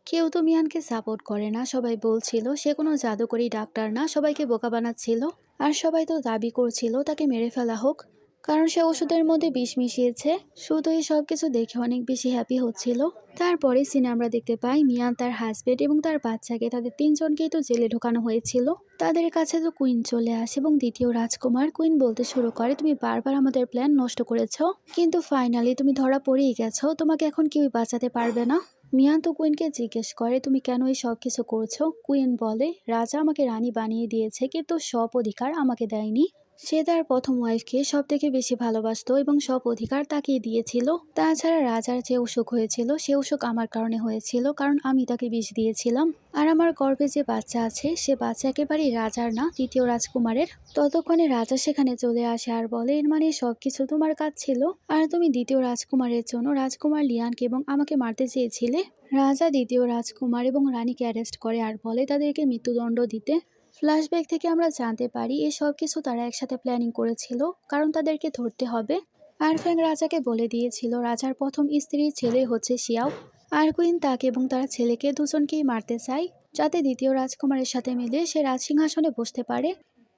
কেউ তো মিয়ানকে সাপোর্ট করে না, সবাই বলছিল সে কোনো জাদুকরী ডাক্তার না, সবাইকে বোকা বানাচ্ছিল। আর সবাই তো দাবি করছিল তাকে মেরে ফেলা হোক, কারণ সে ওষুধের মধ্যে বিষ মিশিয়েছে। শুধু এই সব কিছু দেখে অনেক বেশি হ্যাপি হচ্ছিল। তারপরে সিনে আমরা দেখতে পাই মিয়ান, তার হাজবেন্ড এবং তার বাচ্চাকে, তাদের 3জনকেই তো জেলে ঢোকানো হয়েছিল। তাদের কাছে তো কুইন চলে আসে এবং দ্বিতীয় রাজকুমার। কুইন বলতে শুরু করে, তুমি বারবার আমাদের প্ল্যান নষ্ট করেছো, কিন্তু ফাইনালি তুমি ধরা পড়েই গেছো, তোমাকে এখন কেউই বাঁচাতে পারবে না। মিয়ান তো কুইনকে জিজ্ঞেস করে তুমি কেন এই সব কিছু করছো। কুইন বলে, রাজা আমাকে রানী বানিয়ে দিয়েছে, কিন্তু সব অধিকার আমাকে দেয়নি। সে তার প্রথম ওয়াইফকে সব থেকে বেশি ভালোবাসতো এবং সব অধিকার তাকেই দিয়েছিল। তাছাড়া রাজার যে অসুখ হয়েছিল সে অসুখ আমার কারণে হয়েছিল, কারণ আমি তাকে বিষ দিয়েছিলাম। আর আমার গর্ভে যে বাচ্চা আছে সে বাচ্চা একেবারেই রাজার না, তৃতীয় রাজকুমারের। ততক্ষণে রাজা সেখানে চলে আসে আর বলে, এর মানে সবকিছু তোমার কাজ ছিল, আর তুমি দ্বিতীয় রাজকুমারের জন্য রাজকুমার লিয়ানকে এবং আমাকে মারতে চেয়েছিলে। রাজা দ্বিতীয় রাজকুমার এবং রানীকে অ্যারেস্ট করে আর বলে তাদেরকে মৃত্যুদণ্ড দিতে। ফ্ল্যাশব্যাক থেকে আমরা জানতে পারি এই সব কিছু তারা একসাথে প্ল্যানিং করেছিল, কারণ তাদেরকে ধরতে হবে। আর ফ্যাং রাজাকে বলে দিয়েছিল রাজার প্রথম স্ত্রীর ছেলে হচ্ছে শিয়াও। আর কুইন তাকে এবং তার ছেলেকে দুজনকেই মারতে চায়, যাতে দ্বিতীয় রাজকুমারের সাথে মিলে সে রাজসিংহাসনে বসতে পারে।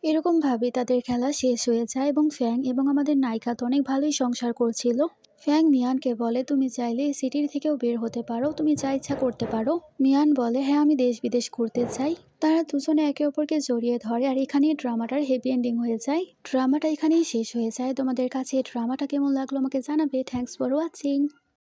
এরকম ভাবে তাদের খেলা শেষ হয়ে যায় এবং ফ্যাং এবং আমাদের নায়িকা তো অনেক ভালোই সংসার করছিল। ফ্যাং মিয়ানকে বলে, তুমি চাইলে এই সিটির থেকেও বের হতে পারো, তুমি যা ইচ্ছা করতে পারো। মিয়ান বলে, হ্যাঁ আমি দেশ বিদেশ ঘুরতে চাই। তারা দুজনে একে অপরকে জড়িয়ে ধরে আর এখানেই ড্রামাটার হ্যাপি এন্ডিং হয়ে যায়। ড্রামাটা এখানেই শেষ হয়ে যায়। তোমাদের কাছে এই ড্রামাটা কেমন লাগলো আমাকে জানাবে। Thanks for watching.